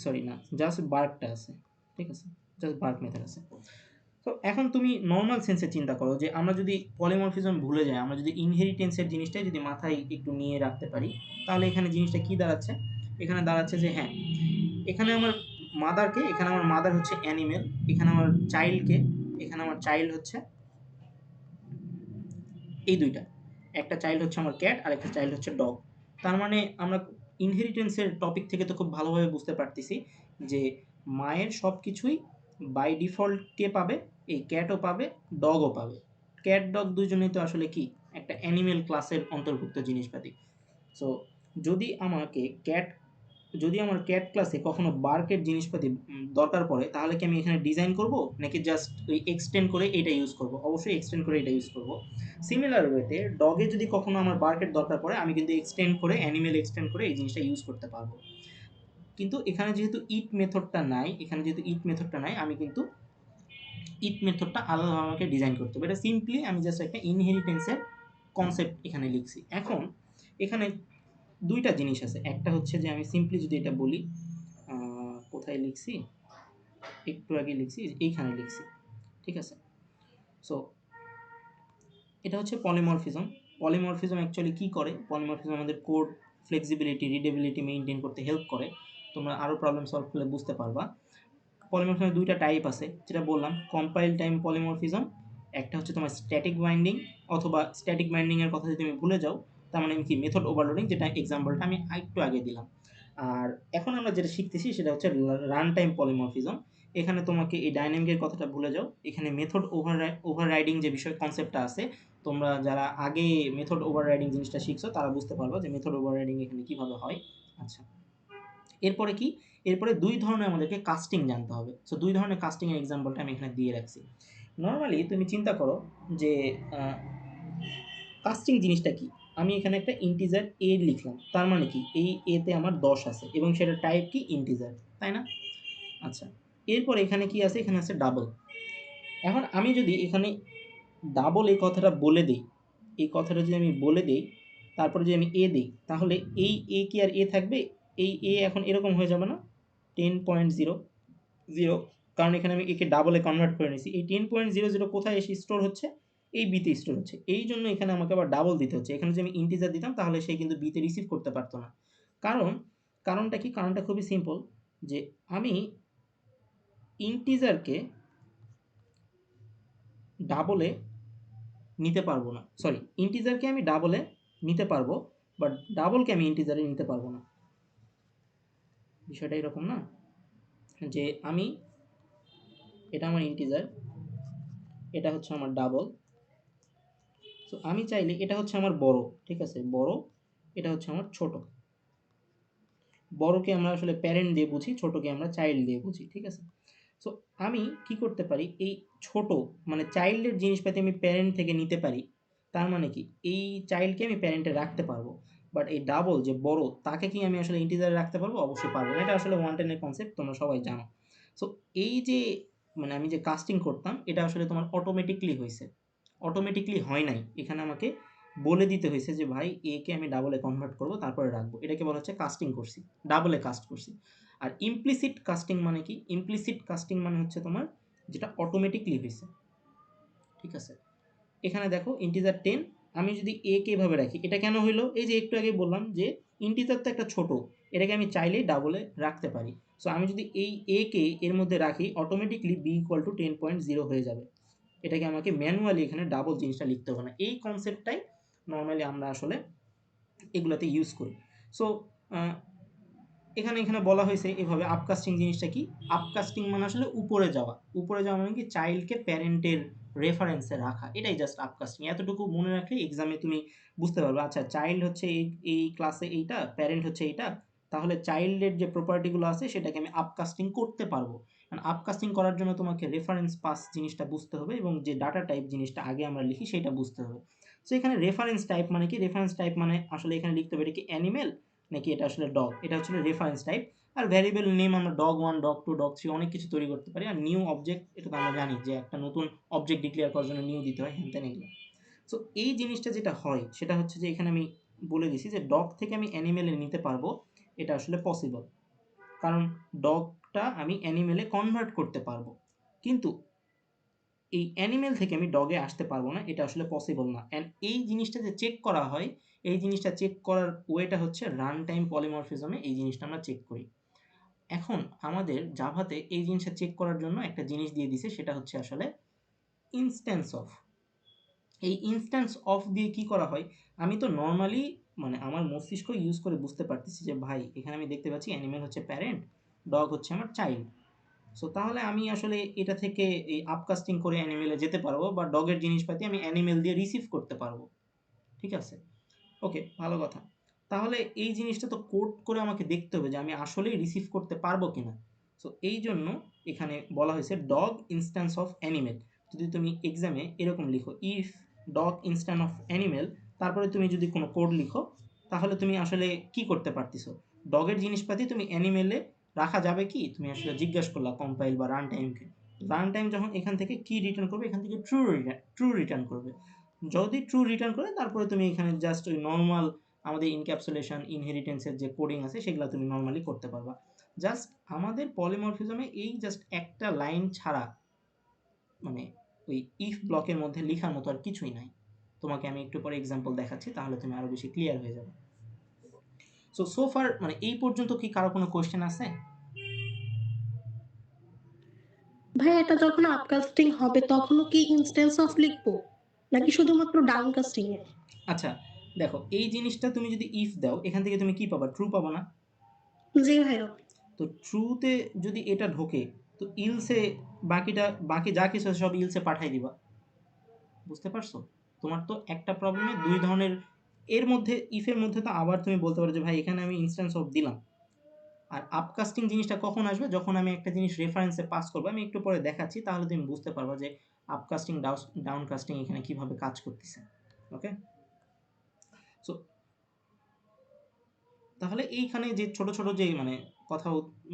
সরি না, জাস্ট বার্কটা আছে। ঠিক আছে, জাস্ট বার্ক মেথড আছে। তো এখন তুমি নর্মাল সেন্সে চিন্তা করো যে আমরা যদি পলিমরফিজম ভুলে যাই, আমরা যদি ইনহেরিটেন্সের জিনিসটাই যদি মাথায় একটু নিয়ে রাখতে পারি, তাহলে এখানে জিনিসটা কি দাঁড়াচ্ছে, এখানে দাঁড়াচ্ছে যে হ্যাঁ এখানে আমার মাদারকে, এখানে আমার মাদার হচ্ছে অ্যানিমেল, এখানে আমার চাইল্ডকে, এখানে আমার চাইল্ড হচ্ছে এই 2টা, একটা চাইল্ড হচ্ছে আমার ক্যাট আর একটা চাইল্ড হচ্ছে ডগ। তার মানে আমরা ইনহেরিটেন্সের টপিক থেকে তো খুব ভালোভাবে বুঝতে পারতেছি যে মায়ের সব কিছুই বাই ডিফল্ট কে পাবে, এই ক্যাটও পাবে, ডগও পাবে। ক্যাট ডগ দুজনেই তো আসলে কি একটা অ্যানিমেল ক্লাসের অন্তর্ভুক্ত জিনিসপাতি। সো যদি আমাকে ক্যাট, যদি আমার ক্যাট ক্লাসে কখনো বার্কের জিনিসপাতি দরকার পড়ে তাহলে কি আমি এখানে ডিজাইন করব নাকি জাস্ট ওই এক্সটেন্ড করে এটা ইউজ করব, অবশ্যই এক্সটেন্ড করে এটা ইউজ করব। সিমিলার ওয়েতে ডগে যদি কখনো আমার বার্কের দরকার পড়ে আমি কিন্তু এক্সটেন্ড করে অ্যানিমেল এক্সটেন্ড করে এই জিনিসটা ইউজ করতে পারবো। কিন্তু এখানে যেহেতু ইট মেথডটা নাই, এখানে যেহেতু ইট মেথডটা নাই আমি কিন্তু ইট মেথডটা আলাদাভাবে আমাকে ডিজাইন করতে হবে। এটা সিম্পলি আমি জাস্ট একটা ইনহেরিটেন্সের কনসেপ্ট এখানে লিখছি। এখন এখানে 2টা জিনিস আছে, একটা হচ্ছে যে আমি সিম্পলি যদি এটা বলি, কোথায় লিখছি, একটু আগে লিখছি, এইখানে লিখছি। ঠিক আছে, সো এটা হচ্ছে পলিমরফিজম। পলিমরফিজম অ্যাকচুয়ালি কী করে, পলিমরফিজম আমাদের কোড ফ্লেক্সিবিলিটি রিডেবিলিটি মেনটেন করতে হেল্প করে। তোমরা আরও প্রবলেম সলভ করলে বুঝতে পারবা। পলিমরফিজমের 2টা টাইপ আছে, যেটা বললাম কম্পাইল টাইম পলিমরফিজম, একটা হচ্ছে তোমার স্ট্যাটিক বাইন্ডিং, অথবা স্ট্যাটিক বাইন্ডিংয়ের কথা যদি তুমি ভুলে যাও তার মানে কি মেথড ওভারলোডিং, যেটা এক্সাম্পলটা আমি একটু আগে দিলাম। আর এখন আমরা যেটা শিখতেছি সেটা হচ্ছে রান টাইম পলিমরফিজম। এখানে তোমাকে এই ডাইনামিকের কথাটা ভুলে যাও, এখানে মেথড ওভাররাইডিং যে বিষয় কনসেপ্টটা আছে, তোমরা যারা আগে মেথড ওভাররাইডিং জিনিসটা শিখছো তারা বুঝতে পারবে যে মেথড ওভাররাইডিং এখানে কীভাবে হয়। আচ্ছা, এরপরে কি, এরপরে দুই ধরনের আমাদেরকে কাস্টিং জানতে হবে। সো দুই ধরনের কাস্টিংয়ের এক্সাম্পলটা আমি এখানে দিয়ে রাখছি। নর্মালি তুমি চিন্তা করো যে কাস্টিং জিনিসটা কি। আমি এখানে একটা ইন্টিজার এ লিখলাম, তার মানে কি এই এতে আমার 10 আছে এবং সেটা টাইপ কি ইন্টিজার, তাই না? আচ্ছা, এরপর এখানে কি আছে, এখানে আছে ডাবল। এখন আমি যদি এখানে ডাবল এই কথাটা বলে দিই, এই কথাটা যদি আমি বলে দিই, তারপরে যদি আমি এ দিই, তাহলে এই এ কি আর এ থাকবে? এই এ এখন এরকম হয়ে যাবে না, 10.00, কারণ এখানে আমি একে ডাবলে কনভার্ট করে নিয়েছি। এই 10.00 কোথায় এসে স্টোর হচ্ছে? এই বিতে স্টোর হচ্ছে। এই জন্য এখানে আমাকে আবার ডাবল দিতে হচ্ছে। এখানে যদি আমি ইন্টিজার দিতাম তাহলে সে কিন্তু বিতে রিসিভ করতে পারতো না। কারণ, কারণটা কি? কারণটা খুবই সিম্পল, যে আমি ইন্টিজারকে ডাবলে নিতে পারবো না, সরি, ইন্টিজারকে আমি ডাবলে নিতে পারবো, বাট ডাবলকে আমি ইন্টিজারে নিতে পারবো না। বিষয়টা এরকম না, যে আমি, এটা আমার ইন্টিজার, এটা হচ্ছে আমার ডাবল। সো আমি চাইলে, এটা হচ্ছে আমার বড়, ঠিক আছে, বড়, এটা হচ্ছে আমার ছোট। বড়কে আমরা আসলে প্যারেন্ট দিয়ে বুঝি, ছোটকে আমরা চাইল্ড দিয়ে বুঝি, ঠিক আছে। সো আমি কি করতে পারি, এই ছোট মানে চাইল্ডের জিনিসপাতি আমি প্যারেন্ট থেকে নিতে পারি, তার মানে কি এই চাইল্ডকে আমি প্যারেন্টে রাখতে পারবো। বাট এই ডাবল যে বড়, তাকে কি আমি আসলে ইন্টিজারে রাখতে পারবো? অবশ্যই পারবো না। এটা আসলে ওয়ান টেনের কনসেপ্ট, তোমরা সবাই জানো। সো এই যে মানে আমি যে কাস্টিং করতাম, এটা আসলে তোমার অটোমেটিকলি হয়েছে, অটোমেটিকলি হয় নাই। এখানে আমাকে বলে দিতে হয়েছে যে ভাই এ কে আমি ডাবলে কনভার্ট করব, তারপরে রাখবো। এটাকে বলা হচ্ছে কাস্টিং করছি, ডাবলে কাস্ট করছি। আর ইমপ্লিসিট কাস্টিং মানে কি? ইমপ্লিসিট কাস্টিং মানে হচ্ছে তোমার যেটা অটোমেটিকলি হয়েছে, ঠিক আছে। এখানে দেখো ইন্টিজার 10, আমি যদি এ কে এভাবে রাখি, এটা কেন হইলো? এই যে একটু আগে বললাম যে ইন্টিজার তো একটা ছোট, এটাকে আমি চাইলেই ডাবলে রাখতে পারি। সো আমি যদি এই এ কে এর মধ্যে রাখি, অটোমেটিকলি বি ইকুয়াল টু 10.0 হয়ে যাবে। এটাকে আমাকে ম্যানুয়ালি এখানে ডাবল জিনিসটা লিখতে হবে না। এই কনসেপ্টটাই নর্মালি আমরা আসলে এগুলাতে ইউজ করি। সো এখানে এখানে বলা হয়েছে এভাবে। আপকাস্টিং জিনিসটা কি? আপকাস্টিং মানে আসলে উপরে যাওয়া। উপরে যাওয়া মানে কি চাইল্ডকে প্যারেন্টের রেফারেন্সে রাখা, এটাই জাস্ট আপকাস্টিং। এতটুকু মনে রাখলে এক্সামে তুমি বুঝতে পারবে, আচ্ছা চাইল্ড হচ্ছে এই এই ক্লাসে এইটা, প্যারেন্ট হচ্ছে এইটা, তাহলে চাইল্ডের যে প্রপার্টিগুলো আছে সেটাকে আমি আপকাস্টিং করতে পারবো। কারণ আপকাস্টিং করার জন্য তোমাকে রেফারেন্স পাস জিনিসটা বুঝতে হবে এবং যে ডাটা টাইপ জিনিসটা আগে আমরা লিখি সেটা বুঝতে হবে। সো এখানে রেফারেন্স টাইপ মানে কি? রেফারেন্স টাইপ মানে আসলে এখানে লিখতে হবে এটা কি অ্যানিমেল নাকি এটা আসলে ডগ, এটা হচ্ছে রেফারেন্স টাইপ। আর ভ্যারিয়েবল নেম আমরা ডগ 1, ডগ 2, ডগ 3 অনেক কিছু তৈরি করতে পারি। আর নিউ অবজেক্ট, এটা তো আমরা জানি যে একটা নতুন অবজেক্ট ডিক্লেয়ার করার জন্য নিউ দিতে হয়, হ্যান এগুলো। সো এই জিনিসটা যেটা হয় সেটা হচ্ছে যে এখানে আমি বলে দিছি যে ডগ থেকে আমি অ্যানিমেলে নিতে পারবো, এটা আসলে পসিবল। কারণ ডগটা আমি অ্যানিমেলে কনভার্ট করতে পারবো, কিন্তু এই অ্যানিমেল থেকে আমি ডগে আসতে পারবো না, এটা আসলে পসিবল না। অ্যান্ড এই জিনিসটা যে চেক করা হয়, এই জিনিসটা চেক করার ওয়েটা হচ্ছে রান টাইম পলিমরফিজমে এই জিনিসটা আমরা চেক করি। এখন আমাদের জাভাতে এই জিনিসটা চেক করার জন্য একটা জিনিস দিয়ে দিছে, সেটা হচ্ছে আসলে ইনস্ট্যান্স অফ। এই ইনস্ট্যান্স অফ দিয়ে কি করা হয়? আমি তো নর্মালি মানে আমার মস্তিষ্ক ইউজ করে বুঝতে পারতেছি যে ভাই এখানে আমি দেখতে পাচ্ছি অ্যানিমেল হচ্ছে প্যারেন্ট, ডগ হচ্ছে আমার চাইল্ড। সো তাহলে আমি আসলে এটা থেকে এই আপকাস্টিং করে অ্যানিমেলে যেতে পারবো, বা ডগের জিনিসপাতি আমি অ্যানিমেল দিয়ে রিসিভ করতে পারবো, ঠিক আছে। ওকে, ভালো কথা। তাহলে এই জিনিসটা তো কোড করে আমাকে দেখতে হবে যে আমি আসলেই রিসিভ করতে পারবো কিনা। সো এই জন্য এখানে বলা হয়েছে ডগ ইনস্ট্যান্স অফ অ্যানিমেল। যদি তুমি এক্সামে এরকম লিখো if dog instance of animal, তারপরে তুমি যদি কোনো কোড লিখো, তাহলে তুমি আসলে কি করতে পারতেছো? ডগের জিনিসপাতি তুমি অ্যানিমেলে রাখা যাবে কি? তুমি আসলে জিজ্ঞাসা করলা কম্পাইল বা রান টাইমকে। রান টাইম যখন এখান থেকে কি রিটার্ন করবে, এখান থেকে ট্রু রিটার্ন করবে। যদি ট্রু রিটার্ন করে, তারপরে তুমি এখানে জাস্ট ওই নর্মাল আমাদের ইনক্যাপসুলেশন ইনহেরিটেন্সের যে কোডিং আছে সেগুলো তুমি নর্মালি করতে পারবা। জাস্ট আমাদের পলিমরফিজমে এই জাস্ট একটা লাইন ছাড়া মানে ওই ইফ ব্লকের মধ্যে লেখার মতো আর কিছুই নাই। তোমাকে আমি একটু পরে এক্সাম্পল দেখাচ্ছি, তাহলে তুমি আরো বেশি ক্লিয়ার হয়ে যাবে। সো ফার মানে এই পর্যন্ত কি কারো কোনো কোয়েশ্চেন আছে? ভাই এটা যখন আপকাস্টিং হবে তখনও কি ইনস্ট্যান্স অফ লিখবো নাকি শুধুমাত্র ডাউনকাস্টিং এ? আচ্ছা, দেখো এই জিনিসটা তুমি যদি ইফ দাও, এখান থেকে তুমি কি পাবা? ট্রু পাবা না? জি ভাইয়া। তো ট্রুতে যদি এটা ঢোকে, তো ইলসে বাকিটা, বাকি যা কিছু আছে সব ইলসে পাঠাই দিবা। বুঝতে পারছো? তোমার তো একটা প্রবলেমে দুই ধরনের, এর মধ্যে ইফের মধ্যে তো আবার তুমি বলতে পারো যে ভাই এখানে আমি ইনস্ট্যান্স অফ দিলাম, আর আপকাস্টিং জিনিসটা কখন আসবে, যখন আমি একটা জিনিস রেফারেন্সে পাস করবো, আমি একটু পরে দেখাচ্ছি, তাহলে তুমি বুঝতে পারবা যে আপকাস্টিং ডাউনকাস্টিং এখানে কিভাবে কাজ করতেছে। ওকে, সো তাহলে এইখানে যে ছোট ছোট যে মানে কথা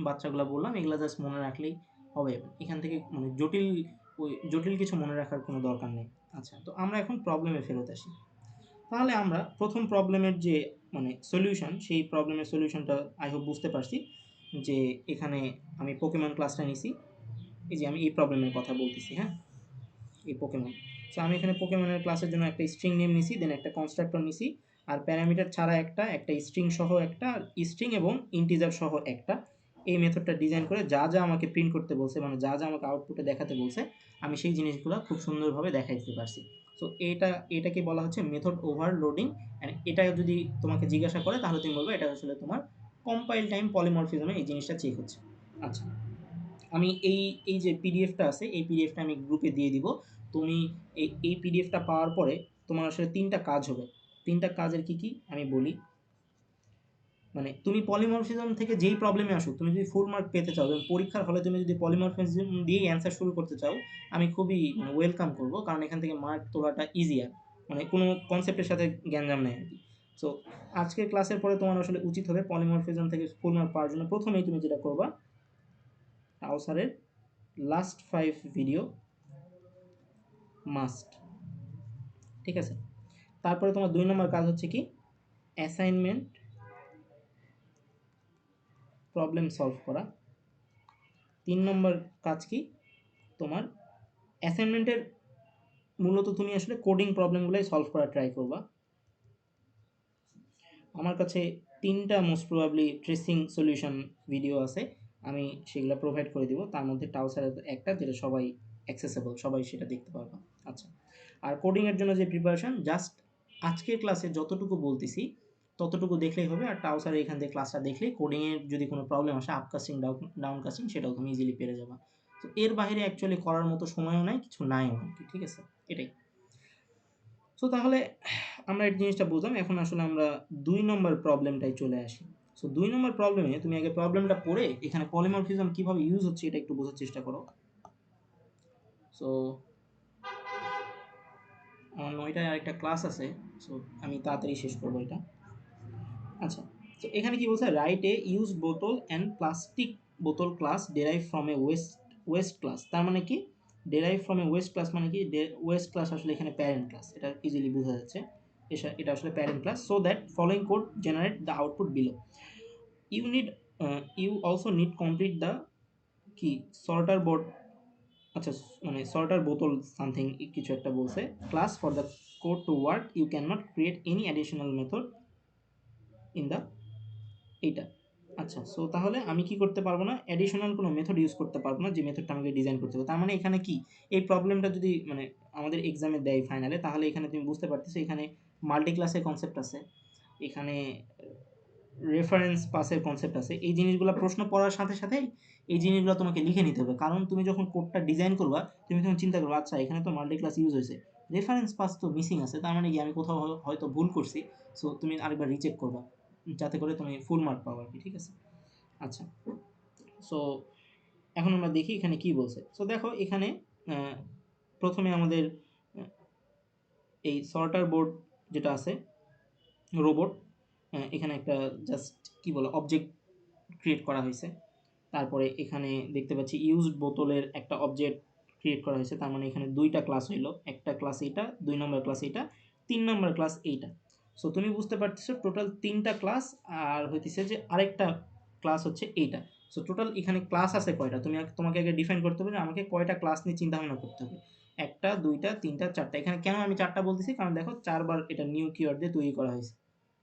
বাচ্চাগুলো বললাম, এগুলো জাস্ট মনে রাখলেই হবে। এখান থেকে মানে জটিল কিছু মনে রাখার কোনো দরকার নেই। আচ্ছা, তো আমরা এখন প্রবলেমে ফেরত আসি। তাহলে আমরা প্রথম প্রবলেমের যে মানে সলিউশন, সেই প্রবলেমের সলিউশনটা আই হোপ বুঝতে পারছি, যে এখানে আমি পোকেমন ক্লাসটা নিছি। এই যে আমি এই প্রবলেমের কথা বলতেছি, হ্যাঁ, এই পোকেমন। সো আমি এখানে পোকেমনের ক্লাসের জন্য একটা স্ট্রিং নেম নিছি, দেন একটা কনস্ট্রাক্টর নিছি, আর প্যারামিটার ছাড়া একটা স্ট্রিং সহ একটা, স্ট্রিং এবং ইন্টিজার সহ একটা। এই মেথডটা ডিজাইন করে যা যা আমাকে প্রিন্ট করতে বলছে, মানে যা যা আমাকে আউটপুটে দেখাতে বলছে, আমি সেই জিনিসগুলো খুব সুন্দরভাবে দেখাই দিতে পারছি। সো এটাকে বলা হচ্ছে মেথড ওভারলোডিং। অ্যান্ড এটা যদি তোমাকে জিজ্ঞাসা করে, তাহলে তুমি বলবে এটা আসলে তোমার কম্পাইল টাইম পলিমরফিজমে এই জিনিসটা চেক হচ্ছে। আচ্ছা, আমি এই যে পিডিএফটা আছে, এই পিডিএফটা আমি গ্রুপে দিয়ে দিব। তুমি এই পিডিএফটা পাওয়ার পরে তোমার আসলে ৩টা কাজ হবে। ৩টা কাজের কি আমি বলি। মানে তুমি পলিমরফিজম থেকে যেই প্রবলেমে আসুক, তুমি যদি ফুল মার্ক পেতে চাও এবং পরীক্ষার হলে তুমি যদি পলিমরফিজম দিয়েই অ্যান্সার শুরু করতে চাও, আমি খুবই মানে ওয়েলকাম করব, কারণ এখান থেকে মার্ক তোলাটা ইজিয়ার। মানে কোনো কনসেপ্টের সাথে জ্ঞানজাম নেই আর কি। সো আজকের ক্লাসের পরে তোমার আসলে উচিত হবে পলিমরফিজম থেকে ফুল মার্ক পাওয়ার জন্য প্রথমেই তুমি যেটা করবা, টাউসারের লাস্ট 5 ভিডিও মাস্ট, ঠিক আছে। তারপরে তোমার 2 নম্বর কাজ হচ্ছে কি, অ্যাসাইনমেন্ট প্রবলেম সলভ করা। 3 নম্বর কাজ কি, তোমার অ্যাসাইনমেন্টের মূলত তুমি আসলে কোডিং প্রবলেমগুলোই সলভ করার ট্রাই করবা। আমার কাছে 3টা most probably tracing solution video আছে, আমি সেগুলো প্রোভাইড করে দিব। তার মধ্যে টাউসারের একটা, যেটা সবাই অ্যাক্সেসেবল, সবাই সেটা দেখতে পারবা। আচ্ছা, আর কোডিংয়ের জন্য যে প্রিপারেশন, জাস্ট আজকের ক্লাসে যতটুকু বলতেছি ততটুকু দেখলেই হবে। আর টাউসারের এখান থেকে ক্লাসটা দেখলেই কোডিংয়ের যদি কোনো প্রবলেম আসে, আপকাস্টিং ডাউনকাস্টিং, সেটাও তুমি ইজিলি পেরে যাবা। তো এর বাইরে অ্যাকচুয়ালি করার মতো সময়ও নাই, কিছু নাইও আর কি, ঠিক আছে, এটাই। সো তাহলে আমরা এই জিনিসটা বুঝলাম। এখন আসলে আমরা 2 নম্বর প্রবলেমটায় চলে আসি। সো 2 নম্বর প্রবলেমে তুমি আগে প্রবলেমটা পড়ে এখানে পলিমরফিজম কিভাবে ইউজ হচ্ছে এটা একটু বোঝার চেষ্টা করো। সো আমার 9টায় আরেকটা ক্লাস আছে, সো আমি তাড়াতাড়ি শেষ করবো এটা। আচ্ছা, তো এখানে কি বলছে, রাইট এ ইউজ বোতল অ্যান্ড প্লাস্টিক বোতল class derive from a West class. তার মানে কি, derive from a West class মানে কি, ওয়েস্ট ক্লাস আসলে এখানে প্যারেন্ট ক্লাস, এটা ইজিলি বোঝা যাচ্ছে। এটা আসলে parent class. So that following code generate the output below. You need you also need complete the key sorter board. আচ্ছা, মানে সর্টার বোতল সামথিং কিছু একটা বলছে। Class for the code to work you can not create any additional method in the, এইটা। আচ্ছা, so তাহলে আমি কি করতে পারবো না, অ্যাডিশনাল কোনো মেথড ইউজ করতে পারবো না, যে মেথডটা আমাকে ডিজাইন করতে হবে। তার মানে এখানে কি, এই প্রবলেমটা যদি মানে আমাদের এক্সামে দেয় ফাইনালে, তাহলে এখানে তুমি বুঝতে পারতেছো এখানে মাল্টি ক্লাসের কনসেপ্ট আছে, এখানে রেফারেন্স পাসের কনসেপ্ট আছে। এই জিনিসগুলো প্রশ্ন পড়ার সাথে সাথেই এই জিনিসগুলো তোমাকে লিখে নিতে হবে, কারণ তুমি যখন কোডটা ডিজাইন করবা, তুমি তখন চিন্তা করবে, আচ্ছা এখানে তো মাল্টি ক্লাস ইউজ হয়েছে, রেফারেন্স পাস তো মিসিং আছে, তার মানে কি আমি কোথাও হয়তো ভুল করছি। সো তুমি আরেকবার রিচেক করবা, যাতে করে তুমি ফুল মার্ক পাও আর কি, ঠিক আছে। আচ্ছা, সো এখন আমরা দেখি এখানে কি বলছে। সো দেখো এখানে প্রথমে আমাদের এই সর্টার বোর্ড যেটা আছে, রোবট, এখানে একটা জাস্ট কি বলে অবজেক্ট ক্রিয়েট করা হয়েছে। তারপরে এখানে দেখতে পাচ্ছি ইউজড বোতলের একটা অবজেক্ট ক্রিয়েট করা হয়েছে। তার মানে এখানে 2টা ক্লাস হইলো, একটা ক্লাস এইটা, 2 নম্বর ক্লাস এইটা, 3 নম্বর ক্লাস এইটা। সো তুমি বুঝতে পারতেছো টোটাল 3টা ক্লাস, আর হইতেছে যে আরেকটা ক্লাস হচ্ছে এইটা। সো টোটাল এখানে ক্লাস আছে কয়টা, তোমাকে আগে ডিফাইন করতে হবে যে আমাকে কয়টা ক্লাস নিয়ে চিন্তা ভাবনা করতে হবে। একটা, দুইটা, তিনটা, চারটা। এখানে কেন আমি 4টা বলতেছি, কারণ দেখো 4বার এটা নিউ কিওয়ার্ড দিয়ে তৈরি করা হয়েছে।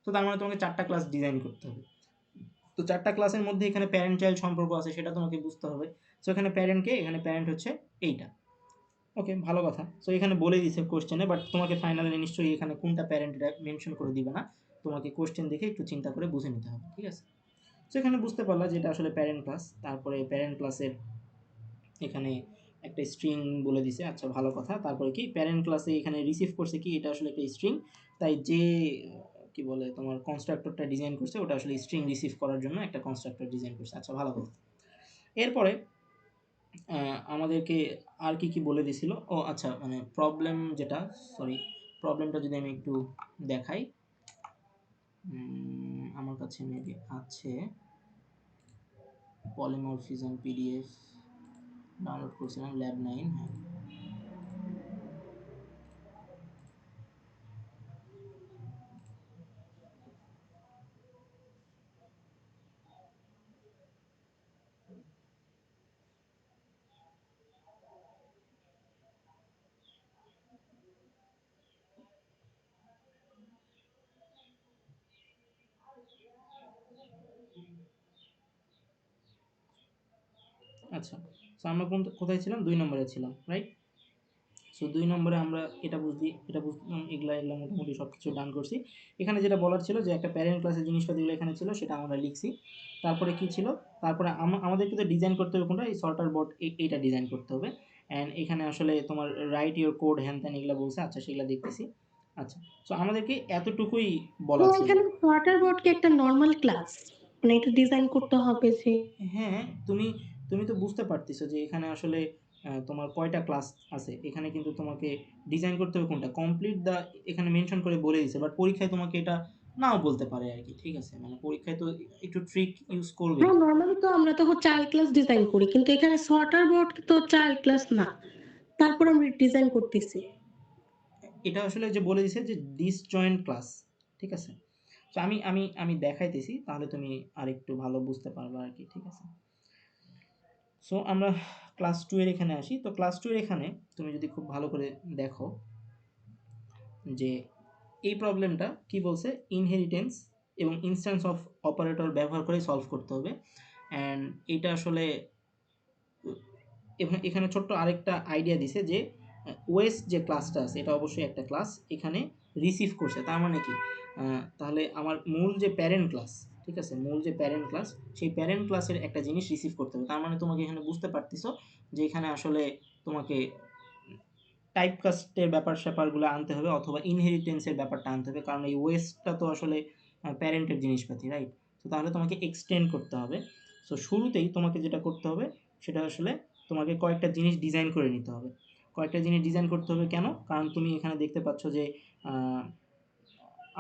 তো তার মানে তোমাকে 4টা ক্লাস ডিজাইন করতে হবে। তো 4টা ক্লাসের মধ্যে এখানে প্যারেন্ট চাইল্ড সম্পর্ক আছে, সেটা তোমাকে বুঝতে হবে। সো এখানে প্যারেন্টকে, এখানে প্যারেন্ট হচ্ছে এইটা। ওকে, ভালো কথা। সো এখানে বলে দিছে কোশ্চেনে, বাট তোমাকে ফাইনালি নিশ্চয়ই এখানে কোনটা প্যারেন্ট এটা মেনশন করে দিবে না, তোমাকে কোশ্চেন দেখে একটু চিন্তা করে বুঝে নিতে হবে, ঠিক আছে। সো এখানে বুঝতে পারলা যে এটা আসলে প্যারেন্ট ক্লাস। তারপরে প্যারেন্ট ক্লাসের এখানে একটা স্ট্রিং বলে দিছে, আচ্ছা ভালো কথা। তারপরে কি প্যারেন্ট ক্লাসে এখানে রিসিভ করছে কি, এটা আসলে একটা স্ট্রিং, তাই যে কি বলে তোমার কনস্ট্রাক্টরটা ডিজাইন করছে, ওটা আসলে স্ট্রিং রিসিভ করার জন্য একটা কনস্ট্রাক্টর ডিজাইন করছে। আচ্ছা ভালো কথা। এরপরে আমাদেরকে আর কি বলে দিছিল, ও আচ্ছা মানে প্রবলেম যেটা, সরি প্রবলেমটা যদি আমি একটু দেখাই, আমার কাছে মেবি আছে পলিমরফিজম পিডিএফ ডাউনলোড করছিলাম ল্যাব 9। হ্যাঁ আচ্ছা, সো আমরা কোথায় ছিলাম? 2 নম্বরে ছিলাম, রাইট? সো 2 নম্বরে আমরা এটা বুঝলাম, এগুলা মোটামুটি সব কিছু ডান করছি। এখানে যেটা বলার ছিল যে একটা প্যারেন্ট ক্লাসের জিনিসপাতিগুলো এখানে ছিল, সেটা আমরা লিখছি। তারপরে কি ছিল? তারপরে আমাদেরকে তো ডিজাইন করতে হবে কোনটা? এই সর্টার বোর্ড, এইটা ডিজাইন করতে হবে। অ্যান্ড এখানে আসলে তোমার রাইট ইওর কোড হ্যান ত্যান এগুলো বলছে। আচ্ছা সেগুলো দেখতেছি। আচ্ছা, সো আমাদেরকে এতটুকুই তো বলা ছিল। এখানে ওয়াটার বোর্ড কি একটা নরমাল ক্লাস, মানে এটা ডিজাইন করতে হবে যে? হ্যাঁ, তুমি তুমি তো বুঝতে পারতেছো যে এখানে আসলে তোমার কয়টা ক্লাস আছে। এখানে কিন্তু তোমাকে ডিজাইন করতে হবে কোনটা কমপ্লিট দা, এখানে মেনশন করে বলে দিছে। বাট পরীক্ষায় তোমাকে এটা নাও বলতে পারে আর কি, ঠিক আছে? মানে পরীক্ষায় তো একটু ট্রিক ইউজ করবেই। হ্যাঁ, নরমালি তো আমরা তো চাইল্ড ক্লাস ডিজাইন করি, কিন্তু এখানে ওয়াটার বোর্ড তো চাইল্ড ক্লাস না, তারপর আমরা ডিজাইন করতেছি। এটা আসলে যে বলে দিছে যে ডিসজয়েন্ট ক্লাস, ঠিক আছে? তো আমি দেখাইতেছি, তাহলে তুমি আরেকটু ভালো বুঝতে পারবে আর কি, ঠিক আছে? সো আমরা ক্লাস 2 এর এখানে আসি। তো ক্লাস 2 এর এখানে তুমি যদি খুব ভালো করে দেখো যে এই প্রবলেমটা কি বলছে, ইনহেরিটেন্স এবং ইনস্ট্যান্স অফ অপারেটর ব্যবহার করে সলভ করতে হবে। অ্যান্ড এটা আসলে এখানে ছোট্ট আরেকটা আইডিয়া দিছে যে ওয়েস যে ক্লাসটা আছে এটা অবশ্যই একটা ক্লাস এখানে রিসিভ করছে। তার মানে কি, তাহলে আমার মূল যে প্যারেন্ট ক্লাস, ঠিক আছে, মূল যে প্যারেন্ট ক্লাস, সেই প্যারেন্ট ক্লাসের একটা জিনিস রিসিভ করতে হবে। তার মানে তোমাকে এখানে বুঝতে পারতেছো যে এখানে আসলে তোমাকে টাইপ কাস্টের ব্যাপার স্যাপারগুলো আনতে হবে, অথবা ইনহেরিটেন্সের ব্যাপারটা আনতে হবে, কারণ এই ওয়েস্টটা তো আসলে প্যারেন্টের জিনিসপাতি, রাইট? তো তাহলে তোমাকে এক্সটেন্ড করতে হবে। সো শুরুতেই তোমাকে যেটা করতে হবে সেটা আসলে তোমাকে কয়েকটা জিনিস ডিজাইন করে নিতে হবে। কয়েকটা জিনিস ডিজাইন করতে হবে কেন? কারণ তুমি এখানে দেখতে পাচ্ছ যে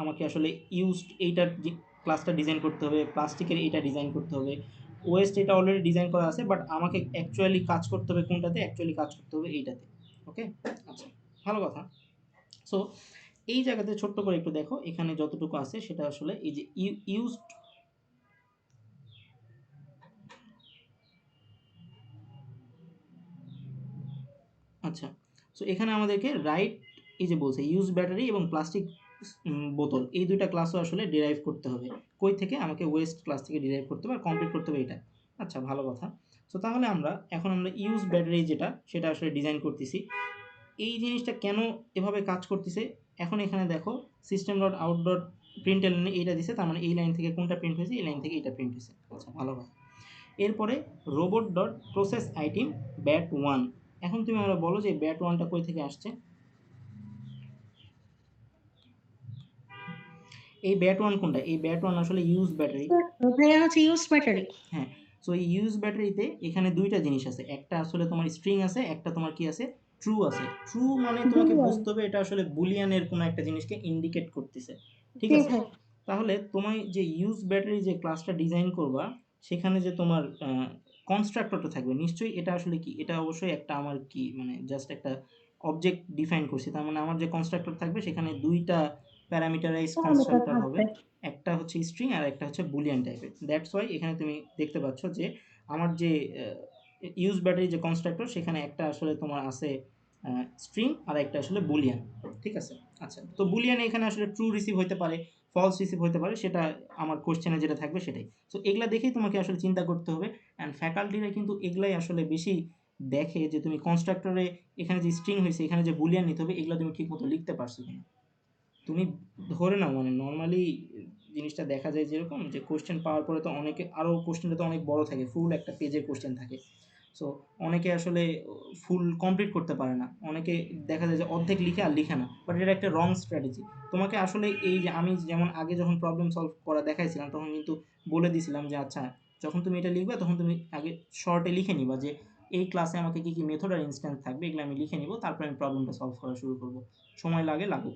আমাকে আসলে ইউজড এইটার ক্লাসটা ডিজাইন করতে হবে, প্লাস্টিকের এইটা ডিজাইন করতে হবে, ওয়েস্ট এটা অলরেডি ডিজাইন করা আছে, বাট আমাকে অ্যাকচুয়ালি কাজ করতে হবে কোনটাতে? অ্যাকচুয়ালি কাজ করতে হবে এইটাতে। ওকে, আচ্ছা ভালো কথা। সো এই জায়গাতে ছোট্ট করে একটু দেখো, এখানে যতটুকু আছে সেটা আসলে এই যে ইউজড, আচ্ছা, সো এখানে আমাদেরকে রাইট, এই যে বলছে ইউজ ব্যাটারি এবং প্লাস্টিক বোতল, এই দুইটা ক্লাসও আসলে ডিরাইভ করতে হবে। কই থেকে? আমাকে ওয়েস্ট ক্লাস থেকে ডিরাইভ করতে হবে আর কমপ্লিট করতে হবে এটা। আচ্ছা ভালো কথা। সো তাহলে আমরা ইউজ ব্যাটারি যেটা, সেটা আসলে ডিজাইন করতেছি। এই জিনিসটা কেন এভাবে কাজ করতেছে? এখন এখানে দেখো system dot out dot print LN এইটা দিছে, তার মানে এই লাইন থেকে কোনটা প্রিন্ট হয়েছে? এই লাইন থেকে এটা প্রিন্ট হয়েছে। আচ্ছা ভালো কথা। এরপরে robot dot process item bat one. এখন তুমি আমরা বলো যে ব্যাট ওয়ানটা কই থেকে আসছে? এই ব্যাট ওয়ান কোনটা? এই ব্যাট ওয়ান আসলে ইউজ ব্যাটারি। ভাইয়া হচ্ছে ইউজ ব্যাটারি। হ্যাঁ, সো এই ইউজ ব্যাটারিতে এখানে দুইটা জিনিস আছে, একটা আসলে তোমার স্ট্রিং আছে, একটা তোমার কি আছে, ট্রু আছে। ট্রু মানে তোমাকে বুলিয়ান। বুঝতে হবে এটা আসলে বুলিয়ানের কোনো একটা জিনিসকে ইন্ডিকেট করতেছে, ঠিক জি আছে? ভাই। তাহলে তোমায় যে ইউজ ব্যাটারি যে ক্লাসটা ডিজাইন করবা, সেখানে যে তোমার কনস্ট্রাক্টরটা থাকবে, নিশ্চয়ই এটা আসলে কি, এটা অবশ্যই একটা আমার কি মানে জাস্ট একটা অবজেক্ট ডিফাইন করছি। তার মানে আমার যে কনস্ট্রাক্টর থাকবে সেখানে দুইটা প্যারামিটারাইজ প্যারামিটার কনস্ট্রাক্টর হবে, থাকবে। একটা হচ্ছে স্ট্রিং আর একটা হচ্ছে বুলিয়ান টাইপের। দ্যাটস ওয়াই এখানে তুমি দেখতে পাচ্ছ যে আমার যে ইউজ ব্যাটারি যে কনস্ট্রাক্টর, সেখানে একটা আসলে তোমার আছে স্ট্রিং আর একটা আসলে বুলিয়ান, ঠিক আছে? আচ্ছা, তো বুলিয়ান এখানে আসলে ট্রু রিসিভ হতে পারে, ফলস রিসিভ হতে পারে, সেটা আমার কোশ্চেনে যেটা থাকবে সেটাই। সো এগুলা দেখেই তোমাকে আসলে চিন্তা করতে হবে। অ্যান্ড ফ্যাকাল্টিরা কিন্তু এগুলাই আসলে বেশি দেখে যে তুমি কনস্ট্রাক্টরে এখানে যে স্ট্রিং হয়েছে, এখানে যে বুলিয়ান নিতে হবে, এগুলো তুমি ঠিক মতো লিখতে পারছো কিনা। তুমি ধরে নাও মানে নর্মালি জিনিসটা দেখা যায় যেরকম যে কোশ্চেন পাওয়ার পরে তো অনেকে আরও কোশ্চেনটা তো অনেক বড় থাকে, ফুল একটা পেজের কোশ্চেন থাকে। সো অনেকে আসলে ফুল কমপ্লিট করতে পারে না, অনেকে দেখা যায় যে অর্ধেক লিখে আর লিখে না, বাট এটা একটা রং স্ট্র্যাটেজি। তোমাকে আসলে এই যে আমি যেমন আগে যখন প্রবলেম সলভ করা দেখাইছিলাম তখন কিন্তু বলে দিছিলাম যে আচ্ছা যখন তুমি এটা লিখবে তখন তুমি আগে শর্টে লিখে নিবা যে এই ক্লাসে আমাকে কী কী মেথড আর ইনস্ট্যান্স থাকবে এগুলো আমি লিখে নিব, তারপর আমি প্রবলেমটা সলভ করা শুরু করব। সময় লাগে লাগুক,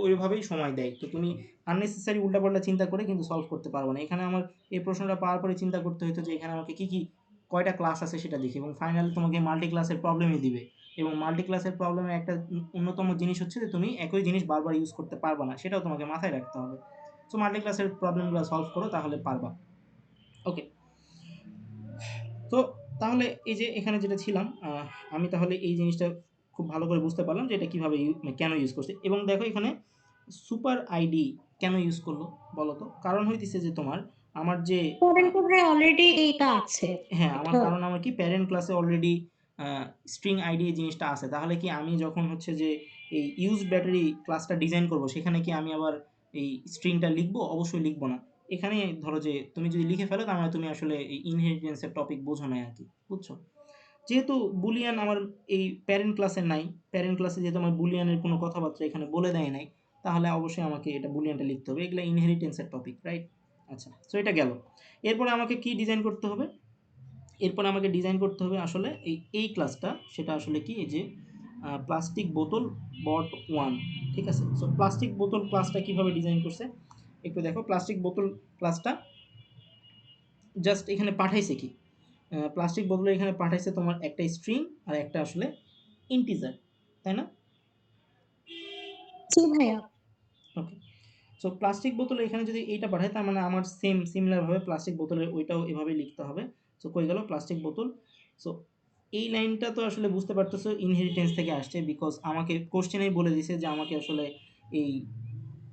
ওইভাবেই সময় দেয়। তো তুমি আননেসেসারি উল্টাপাল্টা চিন্তা করে কিন্তু সলভ করতে পারবে না। এখানে আমার এই প্রশ্নটা পাওয়ার পরে চিন্তা করতে হতো যে এখানে আমাকে কী কী কয়টা ক্লাস আছে সেটা দেখি, এবং ফাইনালি তোমাকে মাল্টি ক্লাসের প্রবলেমই দিবে। এবং মাল্টি ক্লাসের প্রবলেমের একটা অন্যতম জিনিস হচ্ছে যে তুমি একই জিনিস বারবার ইউজ করতে পারবা না, সেটাও তোমাকে মাথায় রাখতে হবে। সো মাল্টি ক্লাসের প্রবলেমগুলো সলভ করো, তাহলে পারবা। ওকে, তো তাহলে এই যে এখানে যেটা ছিলাম, আমি তাহলে এই জিনিসটা খুব ভালো করে বুঝতে পারলাম যে এটা কীভাবে কেন ইউজ করছে। এবং দেখো এখানে সুপার আইডি কেন ইউজ করলো বলো তো? কারণ হইতেছে যে তোমার আমার যে করেন তো ভাই অলরেডি এইটা আছে। হ্যাঁ, আমার এটা কারণ আমার কি প্যারেন্ট ক্লাসে অলরেডি স্ট্রিং আইডি এই জিনিসটা আছে। তাহলে কি আমি যখন হচ্ছে যে এই ইউজ ব্যাটারি ক্লাসটা ডিজাইন করব সেখানে কি আমি আবার এই স্ট্রিংটা লিখবো? অবশ্যই লিখবো না। এখানে ধরো যে তুমি যদি লিখে ফেলো তার মানে তুমি আসলে এই ইনহেরিটেন্স এর টপিক বোঝো নাই আরকি। বুঝছো? যেহেতু বুলিয়ান আমার এই প্যারেন্ট ক্লাসে নাই, প্যারেন্ট ক্লাসে যেহেতু আমার বুলিয়ানের কোনো কথাবার্তা এখানে বলে দেয় নাই, তাহলে অবশ্যই আমাকে এটা বুলিয়ানটা লিখতে হবে। এগুলা ইনহেরিটেন্স এর টপিক, রাইট? আচ্ছা, সো এটা গেল। এরপরে আমাকে কি ডিজাইন করতে হবে? এরপর আমাকে ডিজাইন করতে হবে আসলে এই ক্লাসটা, সেটা আসলে কি এই যে প্লাস্টিক বোতল বট ওয়ান। ঠিক আছে, সো প্লাস্টিক বোতল ক্লাসটা কিভাবে ডিজাইন করছে একটু দেখো। প্লাস্টিক বোতল ক্লাসটা জাস্ট এখানে পাঠাইছে কি, প্লাস্টিক বোতলে এখানে পাঠাইছে তোমার একটা স্ট্রিং আর একটা আসলে ইন্টিজার, তাই না? জি ভাইয়া। ওকে, সো প্লাস্টিক বোতলে এখানে যদি এইটা পাঠায় তার মানে আমার সিমিলারভাবে প্লাস্টিক বোতলের ওইটাও এভাবে লিখতে হবে। সো কই গেল প্লাস্টিক বোতল। সো এই লাইনটা তো আসলে বুঝতে পারতেছো ইনহেরিটেন্স থেকে আসছে, বিকজ আমাকে কোশ্চেনেই বলে দিছে যে আমাকে আসলে এই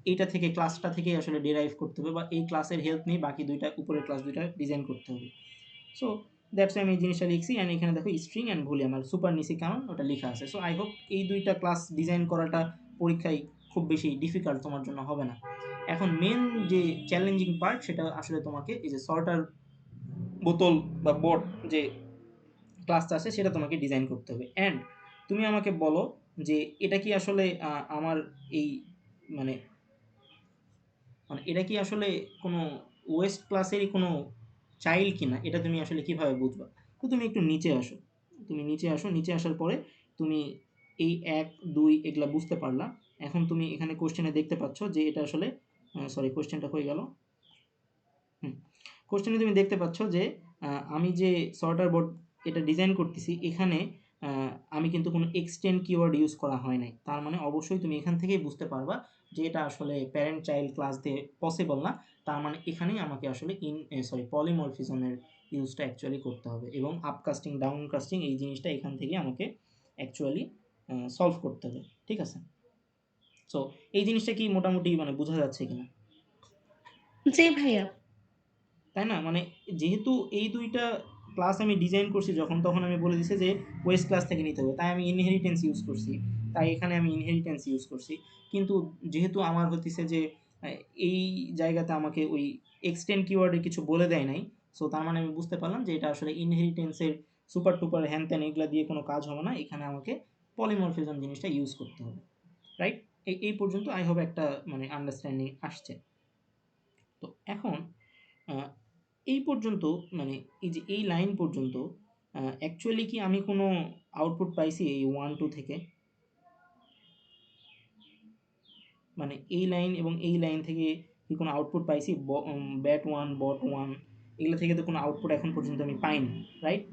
এইটা থেকে ক্লাসটা থেকেই আসলে ডেরাইভ করতে হবে, বা এই ক্লাসের হেল্প নিয়ে বাকি দুইটা উপরের ক্লাস দুইটা ডিজাইন করতে হবে। সো দ্যাটস আমি এই জিনিসটা লিখছি, অ্যান্ড এখানে দেখো স্ট্রিং অ্যান্ড ভলিউম আর সুপার নিচে কেমন ওটা লেখা আছে। সো আই হোপ এই দুইটা ক্লাস ডিজাইন করাটা পরীক্ষায় খুব বেশি ডিফিকাল্ট তোমার জন্য হবে না। এখন মেন যে চ্যালেঞ্জিং পার্ট সেটা আসলে তোমাকে এই যে সর্টার বোতল বা বট যে ক্লাসটা আছে সেটা তোমাকে ডিজাইন করতে হবে। অ্যান্ড তুমি আমাকে বলো যে এটা কি আসলে আমার এই মানে মানে এটা কি আসলে কোনো ওয়েস্ট ক্লাসেরই কোনো চাইল্ড কিনা, এটা তুমি আসলে কিভাবে বুঝবা? তো তুমি একটু নিচে আসো, তুমি নিচে আসো, নিচে আসার পরে তুমি এই এক দুই এগুলা বুঝতে পারলা। এখন তুমি এখানে কোশ্চেনে দেখতে পাচ্ছ যে এটা আসলে সরি কোশ্চেনটা হয়ে গেল। হুম, কোশ্চেনে তুমি দেখতে পাচ্ছ যে আমি যে সর্টার বোর্ড এটা ডিজাইন করতেছি এখানে আমি কিন্তু কোনো এক্সটেন্ড কিওয়ার্ড ইউজ করা হয় নাই। তার মানে অবশ্যই তুমি এখান থেকেই বুঝতে পারবা যে এটা আসলে প্যারেন্ট চাইল্ড ক্লাস দিয়ে পসিবল না। তার মানে এখানেই আমাকে আসলে পলিমরফিজমের ইউজটা অ্যাকচুয়ালি করতে হবে, এবং আপকাস্টিং ডাউনকাস্টিং এই জিনিসটা এখান থেকে আমাকে অ্যাকচুয়ালি সলভ করতে হবে। ঠিক আছে, সো এই জিনিসটা কি মোটামুটি মানে বোঝা যাচ্ছে কিনা? জি ভাইয়া। তাই না? মানে যেহেতু এই ২ টা ক্লাস আমি ডিজাইন করছি যখন, তখন আমি বলে দিছি যে ওয়েস্ট ক্লাস থেকে নিতে হবে। তাই আমি ইনহেরিটেন্স ইউজ করছি। তাই এখানে আমি ইনহেরিটেন্স ইউজ করছি। কিন্তু যেহেতু আমার হইতেছে যে আ এই জায়গাতে আমাকে ওই এক্সটেন্ড কিওয়ার্ড এর কিছু বলে দেয় নাই। সো তার মানে আমি বুঝতে পারলাম যে এটা আসলে ইনহেরিটেন্স এর সুপার টুপার হ্যান-ত্যান এগুলা দিয়ে কোনো কাজ হবে না। এখানে আমাকে পলিমরফিজম জিনিসটা ইউজ করতে হবে। রাইট? এই পর্যন্ত আই হোপ একটা মানে আন্ডারস্ট্যান্ডিং আসছে। তো এখন আ এই পর্যন্ত মানে এই যে এই লাইন পর্যন্ত অ্যাকচুয়ালি কি আমি কোনো আউটপুট পাইছি এই 1-2 থেকে? মানে এই লাইন এবং এই লাইন থেকে কি কোনো আউটপুট পাইছি? ব্যাট 1, বট 1 এগুলা থেকে তো কোনো আউটপুট এখন পর্যন্ত আমি পাইনি। রাইট?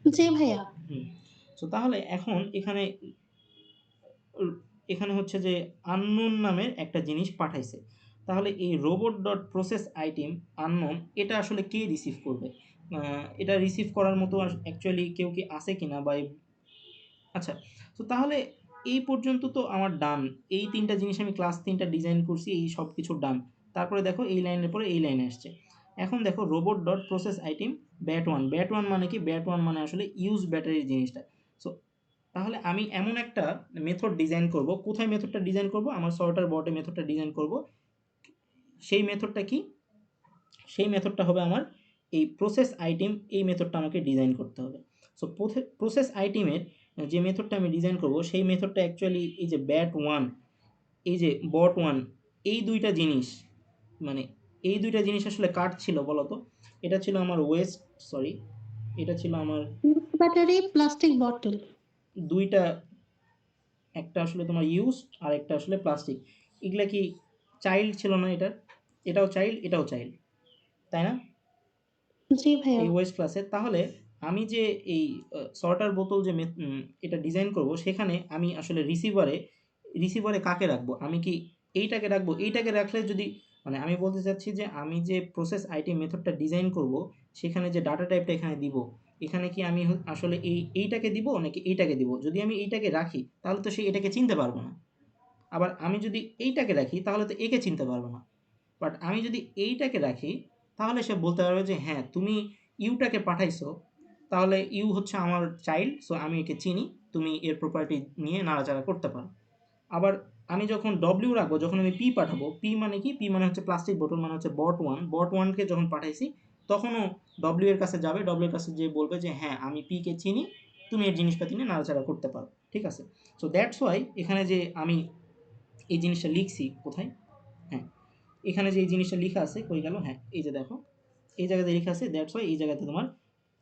জি ভাইয়া। হুম। সো তাহলে এখন এখানে উল এখানে হচ্ছে যে unknown নামের একটা জিনিস পাঠাইছে। তাহলে এই robot.process_item unknown এটা আসলে কে রিসিভ করবে? আ এটা রিসিভ করার মতো অ্যাকচুয়ালি কেউ কি আছে কিনা, বা আচ্ছা, তো তাহলে এই পর্যন্ত তো আমার ডান। এই ৩ টা জিনিস আমি ক্লাস ৩ টা ডিজাইন করছি, এই সবকিছু ডান। তারপরে দেখো এই লাইনের পরে এই লাইনে আসছে। এখন দেখো robot.process_item bat1 bat1 মানে কি? bat1 মানে আসলে ইউজ ব্যাটারি জিনিসটা। সো তাহলে আমি এমন একটা মেথড ডিজাইন করব। কোথায় মেথডটা ডিজাইন করব? আমার সর্টার বটে মেথডটা ডিজাইন করব। সেই মেথডটা কি? সেই মেথডটা হবে আমার এই প্রসেস আইটেম এই মেথডটা আমাকে ডিজাইন করতে হবে। সো প্রসেস আইটেমের যে মেথডটা আমি ডিজাইন করব সেই মেথডটা অ্যাকচুয়ালি এই যে ব্যাট ওয়ান, এই যে বট ওয়ান, এই দুইটা জিনিস, মানে এই দুইটা জিনিস আসলে কার ছিল বলো তো? এটা ছিল আমার ওয়েস্ট, সরি, এটা ছিল আমার ব্যাটারি, প্লাস্টিক বটল। দুইটা, একটা আসলে তোমার ইউজড আর একটা আসলে প্লাস্টিক। এগুলা কি চাইল্ড ছিল না এটার? এটাও চাইল্ড, এটাও চাইল্ড, তাই না? জি ভাইয়া। এই ওয়েস্ট ক্লাসের। তাহলে আমি যে এই সর্টার বোতল যে এটা ডিজাইন করব, সেখানে আমি আসলে রিসিভারে কাকে রাখবো? আমি কি এইটাকে রাখবো? এইটাকে রাখলে যদি, মানে আমি বলতে চাচ্ছি যে আমি যে প্রসেস আইটি মেথডটা ডিজাইন করব, সেখানে যে ডাটা টাইপটা এখানে দিব, এখানে কি আমি আসলে এইটাকে দিব নাকি এইটাকে দিব? যদি আমি এইটাকে রাখি তাহলে তো সে এটাকে চিনতে পারবে না। আবার আমি যদি এইটাকে রাখি তাহলে তো একে চিনতে পারবে না। বাট আমি যদি এইটাকে রাখি তাহলে সে বলতে পারবে যে হ্যাঁ তুমি ইউটাকে পাঠাইছো, তাহলে ইউ হচ্ছে আমার চাইল্ড, সো আমি একে চিনি, তুমি এর প্রপার্টি নিয়ে নাড়াচাড়া করতে পারো। আবার আমি যখন ডব্লিউ রাখবো, যখন আমি পি পাঠাবো, পি মানে কি? পি মানে হচ্ছে প্লাস্টিক বোতল, মানে হচ্ছে বট ওয়ান। বট ওয়ানকে যখন পাঠাইছি তখনও ডব্লিউ এর কাছে যাবে, ডব্লিউ এর কাছে যে বলবে যে হ্যাঁ আমি পি কে চিনি, তুমি এর জিনিসপাতি নিয়ে নাড়াচাড়া করতে পারো। ঠিক আছে? সো দ্যাটস ওয়াই এখানে যে আমি এই জিনিসটা লিখছি কোথায়, হ্যাঁ, এখানে যে এই জিনিসটা লেখা আছে কই গেল, হ্যাঁ এই যে দেখো, এই জায়গাতে লেখা আছে, দ্যাটস ওয়াই এই জায়গাতে তোমার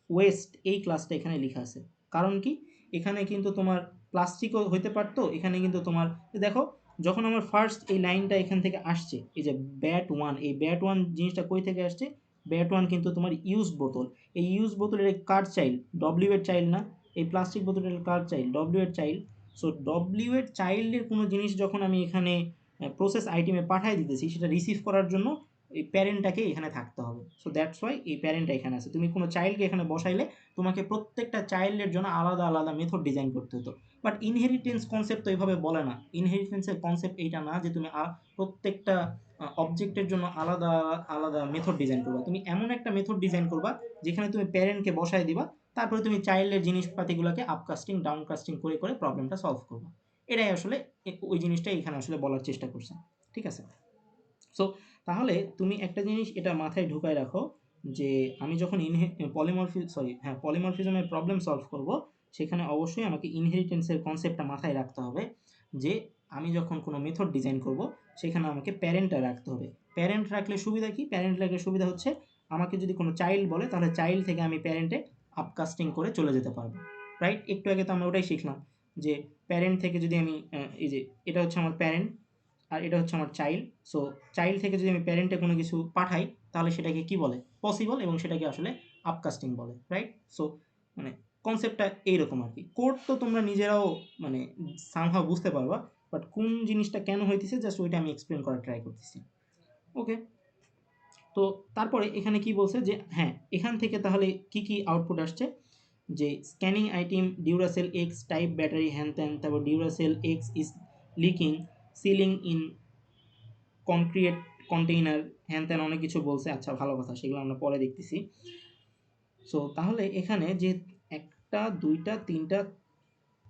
ওয়েস্ট এই ক্লাসটা এখানে লেখা আছে। কারণ কি? এখানে কিন্তু তোমার প্লাস্টিকও হইতে পারতো, এখানে কিন্তু তোমার দেখো, যখন আমার ফার্স্ট এই লাইনটা এখান থেকে আসছে, এই যে ব্যাট ওয়ান, এই ব্যাট ওয়ান জিনিসটা কই থেকে আসছে? ব্যাট ওয়ান কিন্তু তোমার ইউজ বোতল। এই ইউজ বোতলের কার চাইল্ড? ডব্লিউ এর চাইল্ড না? এই প্লাস্টিক বোতলের কার চাইল্ড? ডব্লিউ এর চাইল্ড। সো ডব্লিউ এর চাইল্ডের কোনো জিনিস যখন আমি এখানে প্রসেস আইটেমে পাঠিয়ে দিতেছি, সেটা রিসিভ করার জন্য এই প্যারেন্টটাকে এখানে থাকতে হবে। সো দ্যাটস ওয়াই এই প্যারেন্টটা এখানে আছে। তুমি কোনো চাইল্ডকে এখানে বসাইলে তোমাকে প্রত্যেকটা চাইল্ডের জন্য আলাদা আলাদা মেথড ডিজাইন করতে হতো। বাট ইনহেরিটেন্স কনসেপ্ট তো এইভাবে বলে না। ইনহেরিটেন্সের কনসেপ্ট এইটা না যে তুমি প্রত্যেকটা অবজেক্টের জন্য আলাদা আলাদা মেথড ডিজাইন করবা। তুমি এমন একটা মেথড ডিজাইন করবা যেখানে তুমি প্যারেন্টকে বসায় দিবা, তারপরে তুমি চাইল্ডের জিনিসপাতিগুলোকে আপকাস্টিং ডাউনকাস্টিং করে করে প্রবলেমটা সলভ করবা। এটাই আসলে ওই জিনিসটা এখানে আসলে বলার চেষ্টা করছে। ঠিক আছে? সো তাহলে তুমি একটা জিনিস এটা মাথায় ঢুকায় রাখো, যে আমি যখন পলিমরফিজমের প্রবলেম সলভ করব, সেখানে অবশ্যই আমাকে ইনহেরিটেন্সের কনসেপ্টটা মাথায় রাখতে হবে, যে আমি যখন কোনো মেথড ডিজাইন করব সেখানে আমাকে প্যারেন্টটা রাখতে হবে। প্যারেন্ট রাখলে সুবিধা কি? প্যারেন্ট রাখলে সুবিধা হচ্ছে আমাকে যদি কোনো চাইল্ড বলে তাহলে চাইল্ড থেকে আমি প্যারেন্টে আপকাস্টিং করে চলে যেতে পারবো। রাইট? একটু আগে তো আমরা ওটাই শিখলাম, যে প্যারেন্ট থেকে যদি আমি এই যে এটা হচ্ছে আমার প্যারেন্ট আর এটা হচ্ছে আমার চাইল্ড। সো চাইল্ড থেকে যদি আমি প্যারেন্টে কোনো কিছু পাঠাই তাহলে সেটাকে কি বলে? পসিবল, এবং সেটাকে আসলে আপকাস্টিং বলে। রাইট? সো মানে কনসেপ্টটা এইরকম আর কি। কোড তো তোমরা নিজেরাও মানে সামহাও বুঝতে পারবা, বাট কোন জিনিসটা কেন হইতেছে জাস্ট ওইটা আমি এক্সপ্লেন করার ট্রাই করতেছি। ওকে? তো তারপরে এখানে কি বলছে যে হ্যাঁ, এখান থেকে তাহলে কি কি আউটপুট আসছে, যে scanning item Duracell X type battery হ্যান ত্যান, তারপর Duracell X is leaking sealing in concrete container, হ্যান ত্যান অনেক কিছু বলছে। আচ্ছা ভালো কথা, সেগুলো আমরা পরে দেখতেছি। সো তাহলে এখানে যে একটা দুইটা তিনটা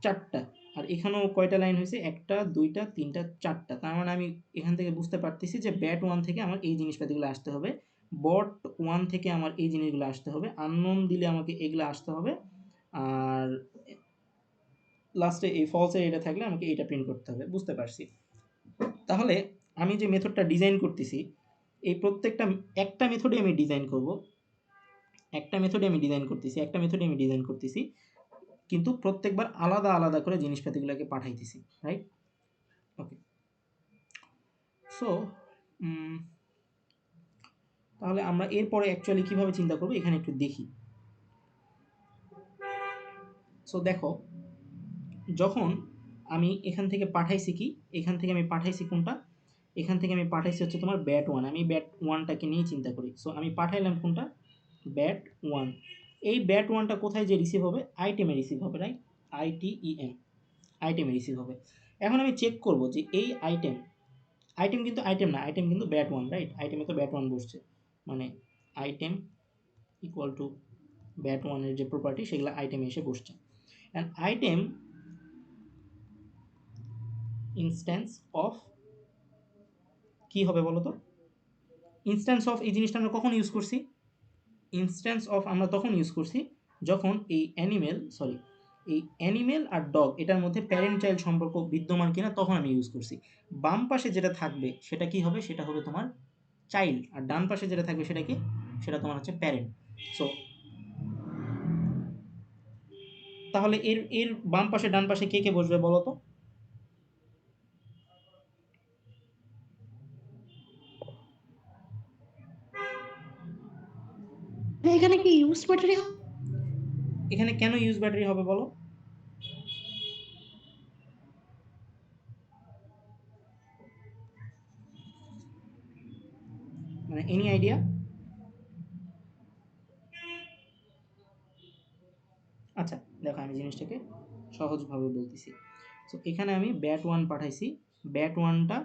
চারটা, আর এখানেও কয়টা লাইন হয়েছে? একটা দুইটা তিনটা চারটা, তার মানে আমি এখান থেকে বুঝতে পারতেছি যে ব্যাট ওয়ান থেকে আমার এই জিনিসপাতিগুলো আসতে হবে, বট ওয়ান থেকে আমার এই জিনিসগুলো আসতে হবে, আননোন দিলে আমাকে এগুলো আসতে হবে, আর লাস্টে এই ফলসের এটা থাকলে আমাকে এইটা প্রিন্ট করতে হবে। বুঝতে পারছি। তাহলে আমি যে মেথডটা ডিজাইন করতেছি, এই প্রত্যেকটা একটা মেথডে আমি ডিজাইন করব, একটা মেথডে আমি ডিজাইন করতেছি, কিন্তু প্রত্যেকবার আলাদা আলাদা করে জিনিসপাতিগুলোকে পাঠাইতেছি। রাইট? ওকে। সো তাহলে আমরা এরপরে অ্যাকচুয়ালি কীভাবে চিন্তা করবো এখানে একটু দেখি। সো দেখো, যখন আমি এখান থেকে পাঠাইছি কি, এখান থেকে আমি পাঠাইছি কোনটা? এখান থেকে আমি পাঠাইছি হচ্ছে তোমার ব্যাট ওয়ান। আমি ব্যাট ওয়ানটাকে নিয়েই চিন্তা করি। সো আমি পাঠাইলাম কোনটা? Bat one. এই ব্যাট ওয়ানটা কোথায় যে রিসিভ হবে? আইটেমে রিসিভ হবে। রাইট? আইটিইএম, আইটেমে রিসিভ হবে। এখন আমি চেক করব যে এই আইটেম, আইটেম কিন্তু আইটেম না, আইটেম কিন্তু ব্যাট ওয়ান। রাইট? আইটেমে তো ব্যাট ওয়ান বসছে, মানে আইটেম ইকুয়াল টু ব্যাট ওয়ানের যে প্রপার্টি সেগুলো আইটেমে এসে বসছে। অ্যান্ড আইটেম ইনস্ট্যান্স অফ কি হবে বলো তো? ইনস্ট্যান্স অফ এই জিনিসটা আমরা কখন ইউজ করছি? ইনস্ট্যান্স অফ আমরা তখন ইউজ করছি যখন এই অ্যানিমেল আর ডগ এটার মধ্যে প্যারেন্ট চাইল্ড সম্পর্ক বিদ্যমান কিনা তখন আমি ইউজ করছি। বাম পাশে যেটা থাকবে সেটা কি হবে, সেটা হবে তোমার চাইল্ড, আর ডান পাশে যেটা থাকবে সেটা কি, সেটা তোমার হচ্ছে প্যারেন্ট। সো তাহলে এর এর বাম পাশে ডান পাশে কে কে বসবে বলো তো? ভাই এখানে কি ইউজ ব্যাটারি? এখানে কেন ইউজ ব্যাটারি হবে বলো? মানে এনি আইডিয়া? আচ্ছা, দেখো আমি জিনিসটাকে সহজভাবে বলতেছি। সো এখানে আমি ব্যাট ওয়ান পাঠাইছি, ব্যাট ওয়ানটা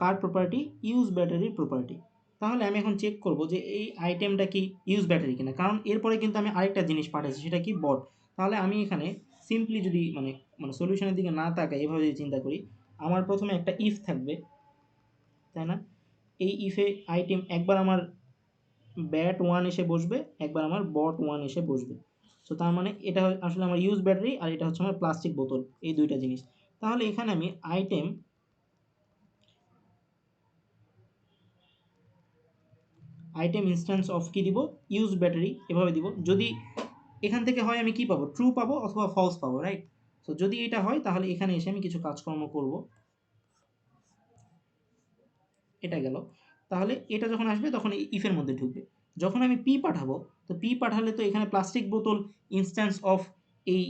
কার প্রপার্টি? ইউজ ব্যাটারির প্রপার্টি। তাহলে আমি এখন চেক করব যে এই আইটেমটা কি ইউজ ব্যাটারি কিনা, কারণ এরপরে কিন্তু আমি আরেকটা জিনিস পাঠাইছি, সেটা কি বট। তাহলে আমি এখানে সিম্পলি যদি মানে মানে সলিউশনের দিকে না তাকাই, এভাবে যদি চিন্তা করি, আমার প্রথমে একটা ইফ থাকবে, তাই না? এই ইফে আইটেম একবার আমার ব্যাট ওয়ান এসে বসবে, একবার আমার বট ওয়ান এসে বসবে। সো তার মানে এটা আসলে আমার ইউজ ব্যাটারি, আর এটা হচ্ছে আমার প্লাস্টিক বোতল, এই দুইটা জিনিস। তাহলে এখানে আমি আইটেম ইনস্ট্যান্স অফ কি দিব? ইউজ ব্যাটারি, এভাবে দিব। যদি এখান থেকে হয় আমি কি পাবো? ট্রু পাবো অথবা ফলস পাবো, রাইট? সো যদি এটা হয় তাহলে এখানে এসে আমি কিছু কাজকর্ম করব, এটা গেল। তাহলে এটা যখন আসবে তখন এই ইফের মধ্যে ঢুকবে। যখন আমি পি পাঠাবো, তো পি পাঠালে তো এখানে প্লাস্টিক বোতল ইনস্ট্যান্স অফ এই,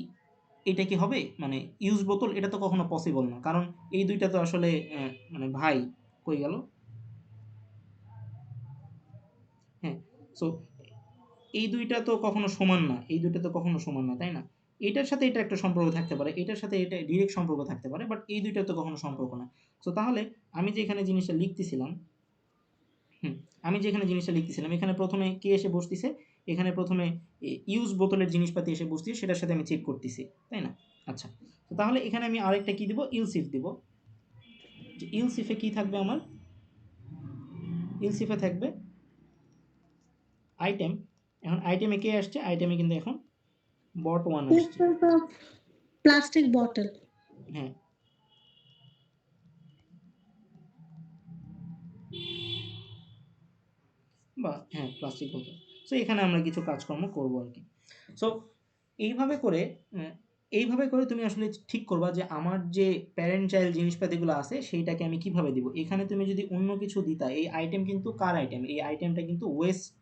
এটা কি হবে মানে ইউজ বোতল? এটা তো কখনো পসিবল না, কারণ এই দুইটা তো আসলে মানে ভাই, কই গেল? হ্যাঁ। সো এই দুইটা তো কখনো সমান না, এই দুইটা তো কখনো সমান না, তাই না? এটার সাথে এটা একটা সম্পর্ক থাকতে পারে, এটার সাথে এটা ডিরেক্ট সম্পর্ক থাকতে পারে, বাট এই দুইটা তো কখনো সম্পর্ক না। সো তাহলে আমি যে এখানে জিনিসটা লিখতেছিলাম, হুম, আমি যেখানে জিনিসটা লিখতেছিলাম এখানে প্রথমে কে এসে বসতেছে? এখানে প্রথমে ইউজ বোতলের জিনিসপাতি এসে বসতেছে, সেটার সাথে আমি চেক করতেছি, তাই না? আচ্ছা, তো তাহলে এখানে আমি আরেকটা কি দিব? ইলসিফ দিব। যে ইলসিফে কি থাকবে আমার? ইলসিফে থাকবে আইটেম। এখন আইটেমে কে আসছে? আইটেমে কিন্তু এখন বট ওয়ান আসছে। Instance of plastic bottle. হ্যাঁ, বা হ্যাঁ প্লাস্টিক বোতল। সো এখানে আমরা কিছু কাজকর্ম করবো আর কি। সো এইভাবে করে এইভাবে করে তুমি আসলে ঠিক করবা যে আমার যে প্যারেন্ট চাইল্ড জিনিসপাতিগুলো আছে সেইটাকে আমি কিভাবে দিব। এখানে তুমি যদি অন্য কিছু দিতা, এই আইটেম কিন্তু কার আইটেম? এই আইটেমটা কিন্তু ওয়েস্ট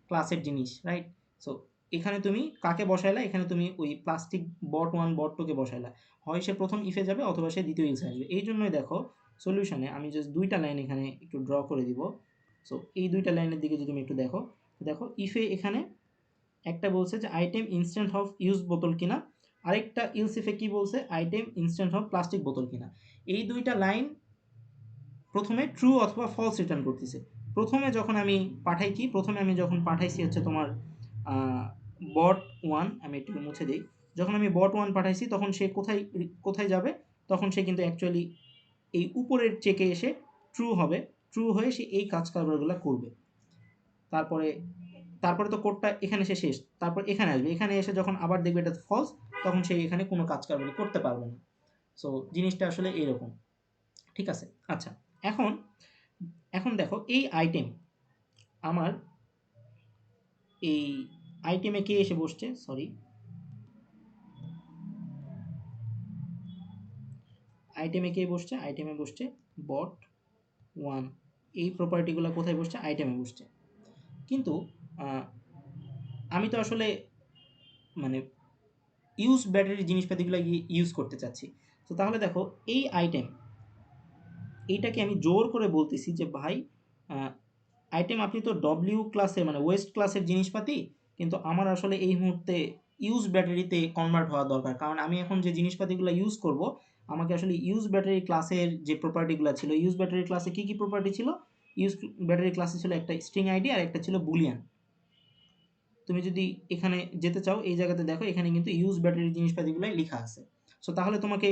ক্লাসের জিনিস, রাইট? সো এখানে তুমি কাকে বসাইলা? এখানে তুমি ওই প্লাস্টিক বট ওয়ান বট টুকে বসাইলা। হয় সে প্রথম ইফে যাবে অথবা সে দ্বিতীয় ইফে আসবে। এই জন্যই দেখো সলিউশনে আমি জাস্ট দুইটা লাইন এখানে একটু ড্র করে দিব। সো এই দুইটা লাইনের দিকে যদি তুমি একটু দেখো, দেখো ইফে এখানে একটা বলছে যে আইটেম ইনস্ট্যান্ট অফ ইউজ বোতল কিনা, আরেকটা ইলসিফে কি বলছে? আইটেম ইনস্ট্যান্ট অফ প্লাস্টিক বোতল কিনা। এই দুইটা লাইন প্রথমে ট্রু অথবা ফলস রিটার্ন করতেছে। প্রথমে যখন আমি পাঠাই কি, প্রথমে আমি যখন পাঠাইছি হচ্ছে তোমার বট ওয়ান, আমি একটু মুছে দিই। যখন আমি বট ওয়ান পাঠাইছি তখন সে কোথায় কোথায় যাবে? তখন সে কিন্তু অ্যাকচুয়ালি এই উপরের চেকে এসে ট্রু হবে, ট্রু হয়ে সে এই কাজ কারবারগুলো করবে। তারপরে তারপরে তো কোডটা এখানে এসে শেষ, তারপর এখানে আসবে, এখানে এসে যখন আবার দেখবে এটা ফলস, তখন সে এখানে কোনো কাজ কারবারই করতে পারবে না। সো জিনিসটা আসলে এইরকম, ঠিক আছে? আচ্ছা, এখন এখন দেখো এই আইটেম আমার, এই আইটেমে কে এসে বসছে? সরি, আইটেমে কে বসছে? আইটেমে বসছে বট ওয়ান। এই প্রপার্টিগুলো কোথায় বসছে? আইটেমে বসছে। কিন্তু আহ, আমি তো আসলে মানে ইউজ ব্যাটারি জিনিসপাতিগুলো ইউজ করতে চাচ্ছি। তো তাহলে দেখো এই আইটেম, এইটাকে আমি জোর করে বলতেছি যে ভাই আইটেম আপনি তো ডব্লিউ ক্লাসে মানে ওয়েস্ট ক্লাসের জিনিসপাতি, কিন্তু আমার আসলে এই মুহূর্তে ইউজ ব্যাটারিতে কনভার্ট হওয়া দরকার, কারণ আমি এখন যে জিনিসপাতিগুলো ইউজ করব আমাকে আসলে ইউজ ব্যাটারি ক্লাসের যে প্রপার্টিগুলো ছিল, ইউজ ব্যাটারি ক্লাসে কী কী প্রপার্টি ছিল? ইউজ ব্যাটারি ক্লাসে ছিল একটা স্ট্রিং আইডি আর একটা ছিল বুলিয়ান। তুমি যদি এখানে যেতে চাও এই জায়গাতে দেখো এখানে কিন্তু ইউজ ব্যাটারি জিনিসপাতিগুলোই লেখা আছে। সো তাহলে তোমাকে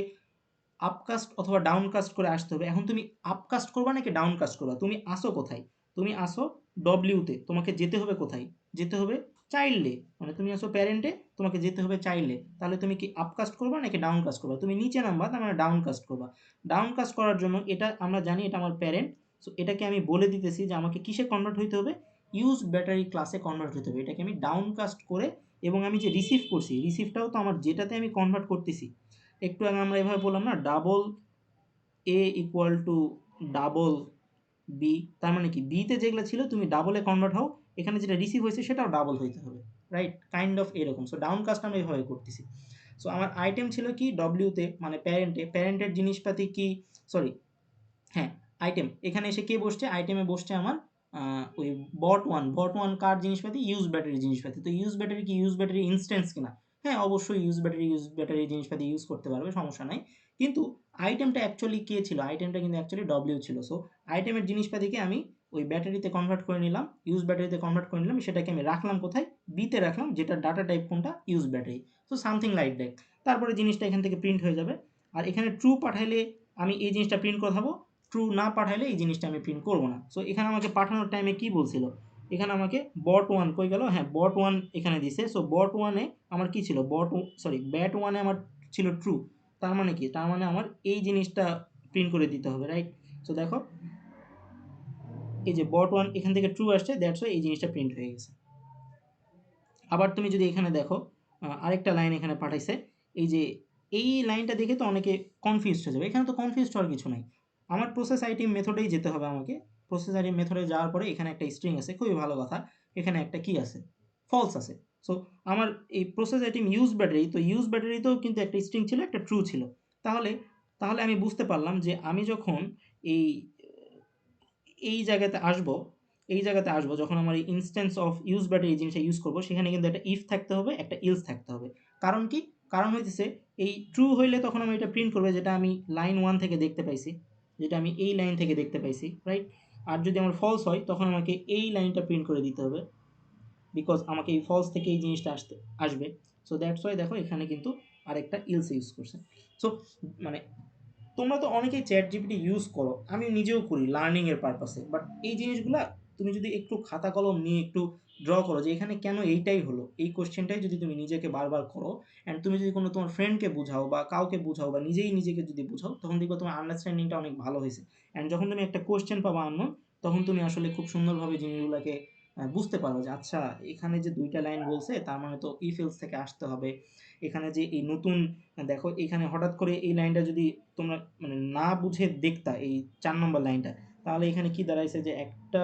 আপকাস্ট অথবা ডাউনকাস্ট করে আসতে হবে। এখন তুমি আপকাস্ট করবা নাকি ডাউনকাস্ট করবা? তুমি আসো কোথায়? তুমি আসো ডব্লিউতে তোমাকে যেতে হবে কোথায়? যেতে হবে চাইল্ডে, মানে তুমি আসো প্যারেন্টে, তোমাকে যেতে হবে চাইল্ডে। তাহলে তুমি কি আপকাস্ট করবা নাকি ডাউন কাস্ট করবা? তুমি নিচে নামবা, তার মানে ডাউন কাস্ট করবা। ডাউন কাস্ট করার জন্য এটা আমরা জানি এটা আমার প্যারেন্ট, সো এটাকে আমি বলে দিতেছি যে আমাকে কিসে কনভার্ট হইতে হবে? ইউজ ব্যাটারি ক্লাসে কনভার্ট হতে হবে। এটাকে আমি ডাউন কাস্ট করে, এবং আমি যে রিসিভ করছি, রিসিভটাও তো আমার যেটাতে আমি কনভার্ট করতেছি। একটু আগে আমরা এভাবে বললাম না, double A equal to double B, তার মানে কি বিতে যেগুলো ছিল তুমি ডাবলে কনভার্ট হও, এখানে যেটা রিসিভ হয়েছে সেটাও ডাবল হইতে হবে, রাইট? কাইন্ড অফ এরকম। সো ডাউন কাস্ট আমি এভাবে করতেছি। সো আমার আইটেম ছিল কি ডব্লিউতে, মানে প্যারেন্টে, প্যারেন্টের জিনিসপাতি কি, সরি, হ্যাঁ, আইটেম এখানে এসে কে বসছে? আইটেমে বসছে আমার ওই বট ওয়ান। বট ওয়ান কার জিনিসপাতি? ইউজ ব্যাটারি জিনিসপাতি। তো ইউজ ব্যাটারি কি ইউজ ব্যাটারি ইনস্ট্যান্স কিনা? হ্যাঁ, অবশ্যই ইউজ ব্যাটারি জিনিসপাতি ইউজ করতে পারবে, সমস্যা নাই। কিন্তু আইটেমটা অ্যাকচুয়ালি কে ছিল? আইটেমটা কিন্তু অ্যাকচুয়ালি ডব্লিউ ছিল। সো আইটেমের জিনিসপাতিকে আমি ওই ব্যাটারিতে কনভার্ট করে নিলাম, ইউজ ব্যাটারিতে কনভার্ট করে নিলাম, সেটাকে আমি রাখলাম কোথায়? বিতে রাখলাম, যেটা ডাটা টাইপ কোনটা? Use battery. So something like that. তারপরে জিনিসটা এখান থেকে প্রিন্ট হয়ে যাবে। আর এখানে ট্রু পাঠাইলে আমি এই জিনিসটা প্রিন্ট করবো, ট্রু না পাঠাইলে এই জিনিসটা আমি প্রিন্ট করবো না। সো এখানে আমাকে পাঠানোর টাইমে কি বলছিল? এখানে আমাকে বট ওয়ান কই গেল? হ্যাঁ, বট ওয়ান এখানে দিছে। সো বট ওয়ানে আমার কি ছিল? ব্যাট ওয়ানে আমার ছিল ট্রু। তার মানে কি? তার মানে আমার এই জিনিসটা প্রিন্ট করে দিতে হবে, রাইট? সো দেখো, এই যে বট ওয়ান এখান থেকে ট্রু আসছে, দ্যাটস ওয়াই এই জিনিসটা প্রিন্ট হয়ে গেছে। আবার তুমি যদি এখানে দেখো, আরেকটা লাইন এখানে পাঠাইছে। এই যে এই লাইনটা দেখে তো অনেকে কনফিউজড হয়ে যাবে। এখানে তো কনফিউজড হওয়ার কিছু নাই। আমার প্রসেস আইটেম মেথডেই যেতে হবে আমাকে। প্রসেস আইটেম মেথডে যাওয়ার পরে এখানে একটা স্ট্রিং আছে, খুবই ভালো কথা। এখানে একটা কি আছে? ফলস আছে। সো আমার এই প্রসেস আইটেম ইউজ ব্যাটারি, তো ইউজ ব্যাটারিতেও কিন্তু একটা স্ট্রিং ছিল, একটা ট্রু ছিল। তাহলে তাহলে আমি বুঝতে পারলাম যে আমি যখন এই এই জায়গাতে আসবো, এই জায়গাতে আসবো যখন আমার এই ইনস্ট্যান্স অফ ইউজ ব্যাটারি এই জিনিসটা ইউজ করবো, সেখানে কিন্তু একটা ইফ থাকতে হবে, একটা ইলস থাকতে হবে। কারণ কি? কারণ হইতেছে এই ট্রু হইলে তখন আমি এটা প্রিন্ট করবে, যেটা আমি লাইন ওয়ান থেকে দেখতে পাইছি, যেটা আমি এই লাইন থেকে দেখতে পাইছি, রাইট? আর যদি আমার ফলস হয় তখন আমাকে এই লাইনটা প্রিন্ট করে দিতে হবে, বিকজ আমাকে এই ফলস থেকে এই জিনিসটা আসবে। সো দ্যাটস ওয়াই দেখো এখানে কিন্তু আরেকটা ইলস ইউজ করছে। সো মানে তোমরা তো অনেকেই চ্যাট জিপিটি ইউজ করো, আমি নিজেও করি লার্নিং এর পারপাসে। বাট এই জিনিসগুলা তুমি যদি একটু খাতা কলম নিয়ে একটু ড্র করো যে এখানে কেন এইটাই হলো, এই কোশ্চেনটাই যদি তুমি নিজেকে বারবার করো, অ্যান্ড তুমি যদি কোনো তোমার ফ্রেন্ডকে বুঝাও বা কাউকে বুঝাও বা নিজেই নিজেকে যদি বুঝাও, তখন দেখবে তোমার আন্ডারস্ট্যান্ডিংটা অনেক ভালো হয়েছে। অ্যান্ড যখন তুমি একটা কোশ্চেন পাবা আননোন, তখন তুমি আসলে খুব সুন্দরভাবে জিনিসগুলোকে বুঝতে পারো যে আচ্ছা, এখানে যে দুইটা লাইন বলছে তার মানে তো ইফ এলস থেকে আসতে হবে। এখানে যে এই নতুন, দেখো এখানে হঠাৎ করে এই লাইনটা যদি তোমরা মানে না বুঝে দেখতা, এই ৪ নম্বর লাইনটা, তাহলে এখানে কি দাঁড়াইছে যে একটা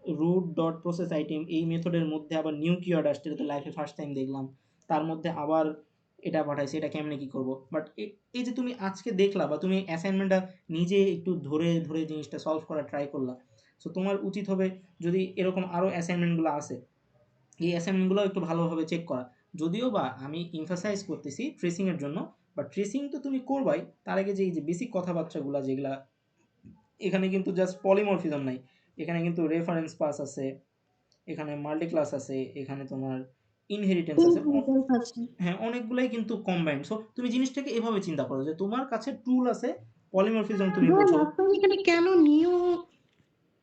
রুট ডট প্রসেস আইটেম এই মেথডের মধ্যে আবার নিউ কিওয়ার্ড আসছে, এটা তো লাইফে ফার্স্ট টাইম দেখলাম। তার মধ্যে আবার এটা পাঠাইছে, এটা কেমনে কি করব? বাট এই যে তুমি আজকে দেখলা বা তুমি অ্যাসাইনমেন্টটা নিজে একটু ধরে ধরে জিনিসটা সলভ করার ট্রাই করলা, সো তোমার উচিত হবে যদি এরকম আরও অ্যাসাইনমেন্টগুলো আছে, এই অ্যাসাইনমেন্টগুলো একটু ভালোভাবে চেক করা। যদিও বা আমি এমফাসাইজ করতেছি ট্রেসিংয়ের জন্য, বাট ট্রেসিং তো তুমি করবাই, তার আগে যে এই যে বেসিক কথাবার্তাগুলো যেগুলা, এখানে কিন্তু জাস্ট পলিমরফিজম নাই, এখানে কিন্তু রেফারেন্স পাস আছে, এখানে মাল্টি ক্লাস আছে, এখানে তোমার ইনহেরিটেন্স আছে, ইনহেরিটেন্স আছে। হ্যাঁ, অনেকগুলাই কিন্তু কম্বাইন্ড। সো তুমি জিনিসটাকে এভাবে চিন্তা করো যে তোমার কাছে টুল আছে, পলিমরফিজম তুমি ভাইয়া বোঝো। লাস্ট টাইম এখানে কেন নিউ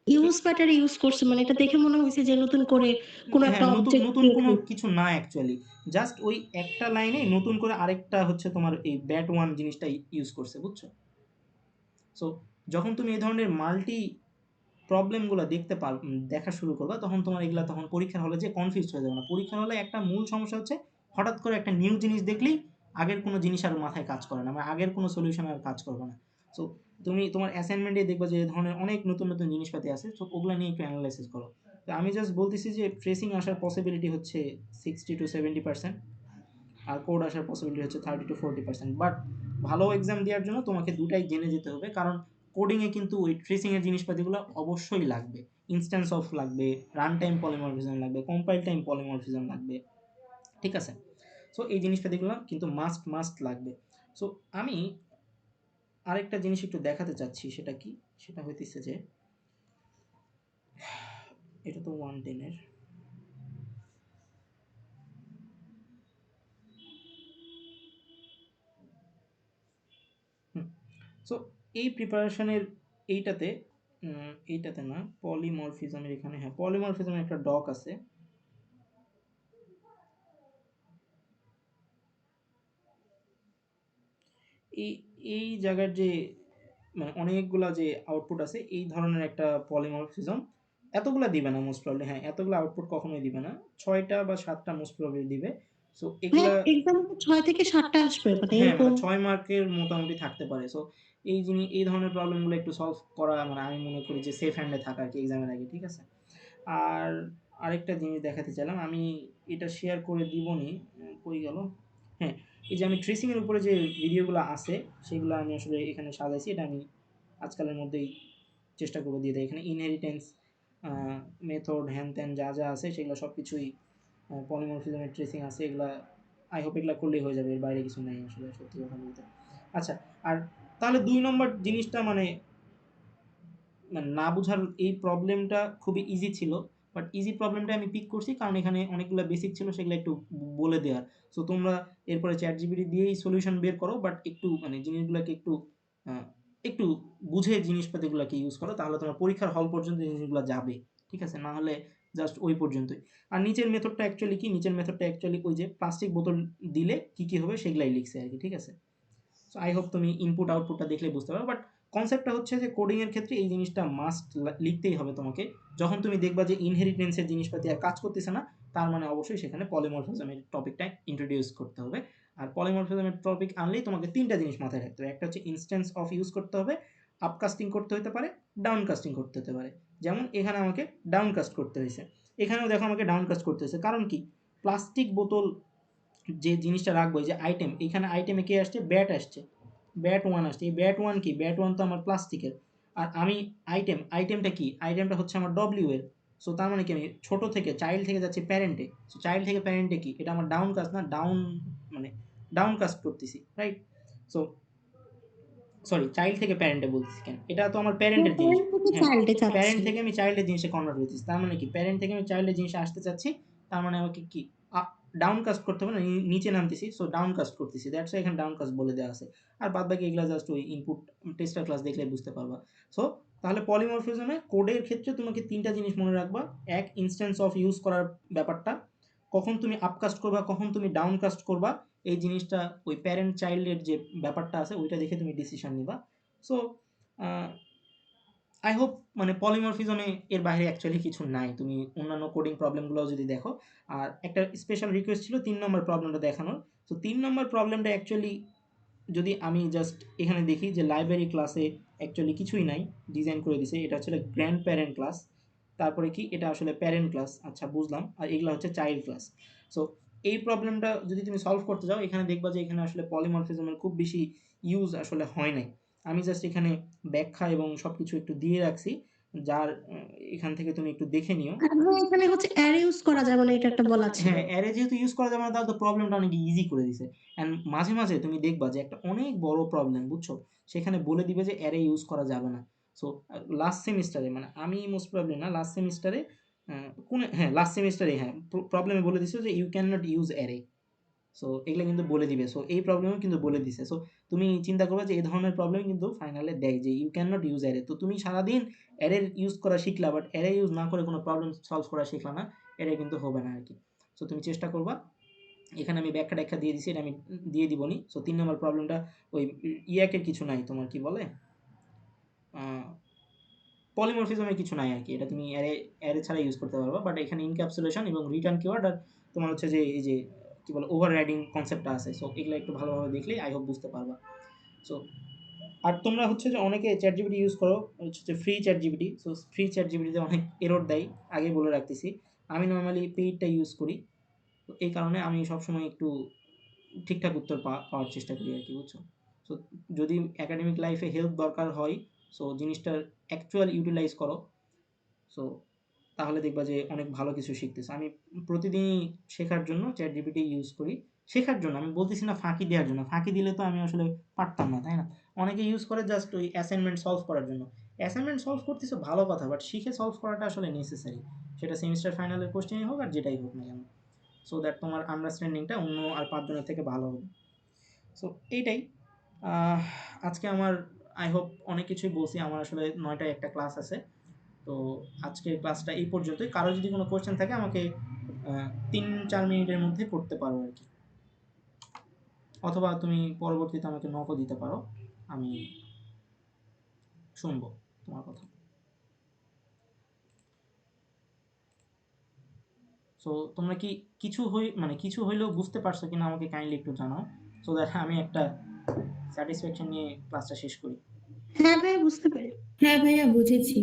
ইউজ ব্যাটারি ইউজ করছে? মানে এটা দেখে মনে হয়েছে যে নতুন করে কোনো হ্যাঁ, একটা নতুন অবজেক্ট নতুন ক্রিয়েট কোনো হয়েছে। কিছু না অ্যাকচুয়ালি, জাস্ট ওই একটা লাইনে নতুন করে আরেকটা হচ্ছে তোমার এই ব্যাট ওয়ান জিনিসটা ইউজ করছে, বুঝছো? সো যখন তুমি এই ধরনের মাল্টি প্রবলেমগুলো দেখা শুরু করবা, তখন তোমার এগুলা তখন পরীক্ষার হলে যে কনফিউজ হয়ে যাবে না। পরীক্ষার হলে একটা মূল সমস্যা হচ্ছে হঠাৎ করে একটা নিউ জিনিস দেখলেই আগের কোনো জিনিস আর মাথায় কাজ করে না, মানে আগের কোনো সলিউশন আর কাজ করবে না। সো তুমি তোমার অ্যাসাইনমেন্টে দেখবা যে এই ধরনের অনেক নতুন নতুন জিনিসপাতি আছে, সো ওগুলো নিয়ে একটু অ্যানালাইসিস করো। তো আমি জাস্ট বলতেছি যে ট্রেসিং আসার পসিবিলিটি হচ্ছে 60-70%, আর কোড আসার পসিবিলিটি হচ্ছে 30-40%। বাট ভালো এক্সাম দেওয়ার জন্য তোমাকে দুটাই জেনে যেতে হবে, কারণ কোডিংয়ে কিন্তু ওই ট্রেসিংয়ের জিনিসপাতিগুলো অবশ্যই লাগবে। ইনস্ট্যান্স অফ লাগবে, রান টাইম পলিমরফিজম লাগবে, কম্পাইল টাইম পলিমরফিজম লাগবে, ঠিক আছে? সো এই জিনিসপাতিগুলো কিন্তু মাস্ট মাস্ট লাগবে। সো আমি আরেকটা জিনিস একটু দেখাতে চাচ্ছি, সেটা কি? সেটা হইতেছে যে এটা তো 110 এর। হুম। সো এই প্রিপারেশনের এইটাতে এইটাতে না, পলিমরফিজমের এখানে, হ্যাঁ পলিমরফিজমের একটা ডক আছে। এই এই জায়গার যে মানে অনেকগুলা যে আউটপুট আছে এই ধরনের একটা পলিমরফিজম, এতগুলা দিবে না মোস্ট প্রবাবলি, হ্যাঁ এতগুলো আউটপুট কখনোই দিবে না, 6টা বা 7টা মোস্ট প্রবাবলি দিবে। সো ভাইয়া এগুলা, এক্সামে তো 6 থেকে 7টা আসবে মানে হ্যাঁ এরকম। মানে 6 মার্কের মোটামুটি থাকতে পারে। সো এই ধরনের প্রবলেমগুলো একটু সলভ করা মানে আমি মনে করি যে সেফ হ্যান্ডে থাকা আরকি এক্সামের আগে, ঠিক আছে? আর আরেকটা জিনিস দেখাতে চাইলাম, আমি এটা শেয়ার করে দিবনি, কই গেল? হ্যাঁ, এই যে আমি ট্রেসিং এর উপরে যে ভিডিওগুলো আছে সেগুলো আমি আসলে এখানে সাজাইছি। এটা আমি আজকালের মধ্যেই চেষ্টা করব দিয়ে দেই। এখানে ইনহেরিটেন্স মেথড হ্যান-ত্যান যা, যা আছে সেগুলো সবকিছুই পলিমরফিজমের ট্রেসিং আছে। এগুলা আই হোপ এগুলা করলেই হয়ে যাবে। এর বাইরে কিছু নাই আসলে সত্যি কথা বলতে। আচ্ছা, আর তাহলে ২ নম্বর জিনিসটা মানে মানে না বুঝার এই প্রবলেমটা খুবই ইজি ছিল। বাট ইজি প্রবলেমটা আমি পিক করছি কারণ এখানে অনেকগুলা বেসিক ছিল সেগুলো একটু বলে দেওয়ার। সো তোমরা এরপরে ChatGPT দিয়েই সলিউশন বের করো, বাট একটু মানে জিনিসগুলাকে একটু আ একটু বুঝে জিনিসপাতিগুলাকে ইউজ করো। তাহলে তোমার পরীক্ষার হল পর্যন্ত এই জিনিসগুলা যাবে। ঠিক আছে? না হলে জাস্ট ওই পর্যন্তই। আর নিচের মেথডটা অ্যাকচুয়ালি কি? নিচের মেথডটা অ্যাকচুয়ালি ওই যে প্লাস্টিক বোতল দিলে কি, কি হবে সেগুলাই লিখছে আরকি। ঠিক আছে? সো আই হোপ তুমি ইনপুট আউটপুটটা দেখলে বুঝতে পারবে। বাট কনসেপ্টটা হচ্ছে যে কোডিং এর ক্ষেত্রে এই জিনিসটা মাস্ট লিখতেই হবে তোমাকে। যখন তুমি দেখবা যে ইনহেরিটেন্স এর জিনিসপাতি আর কাজ করতেছে না, তার মানে অবশ্যই সেখানে পলিমরফিজমের টপিকটা ইন্ট্রোডিউস করতে হবে। আর পলিমরফিজমের টপিক আনলেই তোমাকে ৩ টা জিনিস মাথায় রাখতে হবে। একটা হচ্ছে ইনস্ট্যান্স অফ ইউজ করতে হবে, আপকাস্টিং করতে হতে পারে, ডাউনকাস্টিং করতে হতে পারে। যেমন এখানে আমাকে ডাউনকাস্ট করতে হইছে। এখানেও দেখো আমাকে ডাউনকাস্ট করতে হইছে। কারণ কি? প্লাস্টিক বোতল যে জিনিসটা রাখবো, এই যে আইটেম, এখানে আইটেমে কে আসছে? ব্যাট আসছে। ব্যাট 1 আসছে। এই ব্যাট 1 কি? ব্যাট 1 তো আমার প্লাস্টিকের। আর আমি আইটেমটা কি? আইটেমটা হচ্ছে আমার ডব্লিউ এর। সো তার মানে কি আমি ছোট থেকে চাইল্ড থেকে যাচ্ছি প্যারেন্টে। সো চাইল্ড থেকে প্যারেন্টে কি? এটা আমার ডাউন কাস্ট না? মানে ডাউন কাস্ট করতেছি। রাইট? সো সরি, চাইল্ড থেকে প্যারেন্টে বলতেছি কেন? এটা তো আমার প্যারেন্টের জিনিস। প্যারেন্ট থেকে হ্যাঁ, চাইল্ডে প্যারেন্ট যাচ্ছি। থেকে আমি চাইল্ডের জিনিসে কনভার্ট হইতেছি। তার মানে কি? প্যারেন্ট থেকে আমি চাইল্ডের জিনিসে আসতে চাচ্ছি। তার মানে আমাকে কি? ডাউন কাস্ট করতে হবে না? নিচে নামতেছি। সো ডাউন কাস্ট করতেছি। দ্যাটস ওয়াই এখানে ডাউন কাস্ট বলে দেওয়া আছে। আর বাদবাকি এগুলা জাস্ট ওই ইনপুট টেস্টার ক্লাস দেখলে বুঝতে পারবা। সো তাহলে পলিমরফিজমে কোডের ক্ষেত্রে তোমাকে ৩ টা জিনিস মনে রাখবা। এক, ইনস্ট্যান্স অফ ইউজ করার ব্যাপারটা। কখন তুমি আপকাস্ট করবা, কখন তুমি ডাউনকাস্ট করবা, এই জিনিসটা ওই প্যারেন্ট চাইল্ডের যে ব্যাপারটা আছে ওইটা দেখে তুমি ডিসিশন নিবা। সো আই হোপ মানে পলিমরফিজমে এর বাইরে অ্যাকচুয়ালি কিছু নাই। তুমি অন্যান্য কোডিং প্রবলেমগুলোও যদি দেখো। আর একটা স্পেশাল রিকোয়েস্ট ছিল ৩ নম্বর প্রবলেমটা দেখানোর। সো ৩ নম্বর প্রবলেমটা অ্যাকচুয়ালি যদি আমি জাস্ট এখানে দেখি যে লাইব্রেরি ক্লাসে অ্যাকচুয়ালি কিছুই নাই, ডিজাইন করে দিছে। এটা হচ্ছে গ্র্যান্ড প্যারেন্ট ক্লাস। তারপরে কি? এটা আসলে প্যারেন্ট ক্লাস। আচ্ছা বুঝলাম। আর এগুলা হচ্ছে চাইল্ড ক্লাস। সো এই প্রবলেমটা যদি তুমি সলভ করতে যাও, এখানে দেখবা যে এখানে আসলে পলিমরফিজমের খুব বেশি ইউজ আসলে হয় নাই। আমি জাস্ট এখানে ব্যাখ্যা এবং সবকিছু একটু দিয়ে রাখছি। যার এখান থেকে তুমি একটু দেখে নিও। আর ভাই এখানে হচ্ছে অ্যারে ইউজ করা যাবে না এটা একটা বলা ছিল। হ্যাঁ, অ্যারে যেহেতু ইউজ করা যাবে না তাহলে তো প্রবলেমটা অনেক ইজি করে দিছে। অ্যান্ড মাঝে, মাঝে তুমি দেখবা যে একটা অনেক বড় প্রবলেম, বুঝছো? সেখানে বলে দিবে যে অ্যারে ইউজ করা যাবে না। সো লাস্ট সেমিস্টারে মানে আমি মোস্ট প্রবাবলি না, লাস্ট সেমিস্টারে কোন, হ্যাঁ লাস্ট সেমিস্টারে, হ্যাঁ প্রবলেমে বলে দিছিল যে you can not use array. So এগুলা কিন্তু বলে দিবে। সো এই প্রবলেমও কিন্তু বলে দিছে। সো তুমি চিন্তা করবা যে এই ধরনের প্রবলেম কিন্তু ফাইনালে দেয় যে you can not use array. তো তুমি সারাদিন অ্যারের ইউজ করা শিখলা, বাট অ্যারে ইউজ না করে কোনো প্রবলেম সলভ করা শিখলা না। এটা কিন্তু হবে না আরকি। সো তুমি চেষ্টা করবা। এখানে আমি ব্যাখ্যা-ট্যাখ্যা দিয়ে দিছি। এটা আমি দিয়ে দিবনি। সো ৩ নম্বর প্রবলেমটা ওই ইয়াকের কিছু নাই। তোমার কি বলে? আ পলিমরফিজম এর কিছু নাই আরকি। এটা তুমি অ্যারে ছাড়া ইউজ করতে পারবা। বাট এখানে এনক্যাপসুলেশন এবং রিটার্ন কিওয়ার্ড আর তোমার হচ্ছে যে এই যে কি বলে ওভাররাইডিং কনসেপ্টটা আছে। সো এগুলা একটু ভালোভাবে দেখলেই আই হোপ বুঝতে পারবা। সো আর তোমরা হচ্ছে যে অনেকে ChatGPT ইউজ করো, হচ্ছে যে free ChatGPT। So free ChatGPT তে অনেক এরর দেয়। আগেই বলে রাখতেছি। আমি নরমালি পেইডটা ইউজ করি। তো এই কারণে আমি সবসময় একটু ঠিকঠাক উত্তর পাওয়ার চেষ্টা করি আরকি, বুঝছো? সো যদি একাডেমিক লাইফে হেল্প দরকার হয়, সো জিনিসটার অ্যাকচুয়াল ইউটিলাইজ করো। সো তাহলে দেখবা যে অনেক ভালো কিছু শিখতেছো। আমি প্রতিদিনই শেখার জন্য ChatGPT ইউজ করি। শেখার জন্য, আমি বলতেছি না ফাঁকি দেওয়ার জন্য। ফাঁকি দিলে তো আমি আসলে পারতাম না, তাই না? অনেকে ইউজ করে জাস্ট ওই অ্যাসাইনমেন্ট সলভ করার জন্য। অ্যাসাইনমেন্ট সলভ করতেছো ভালো কথা, বাট শিখে সলভ করাটা আসলে নেসেসারি। সেটা সেমিস্টার ফাইনালের কোয়েশ্চেনই হোক আর যেটাই হোক না কেন। সো দ্যাট তোমার আন্ডারস্ট্যান্ডিংটা অন্য আর ৫ জনের থেকে ভালো হবে। সো এইটাই। আহ আজকে আমার আই হোপ অনেক কিছুই বলছি। আমার আসলে ৯ টায় একটা ক্লাস আছে। তো আজকের ক্লাসটা এই পর্যন্তই। কারো যদি কোনো কোয়েশ্চেন থাকে আমাকে ৩-৪ মিনিটের মধ্যে করতে পারো আরকি। অথবা তুমি পরবর্তীতে আমাকে নকও দিতে পারো। আমি শুনবো তোমার কথা। সো তোমরা কি কিছু হইলেও বুঝতে পারছো কিনা আমাকে কাইন্ডলি একটু জানাও। সো দ্যাট আমি একটা স্যাটিসফ্যাকশন নিয়ে ক্লাসটা শেষ করি। হ্যাঁ ভাইয়া, বুঝতে পারি। হ্যাঁ ভাইয়া, বুঝেছি।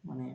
মানে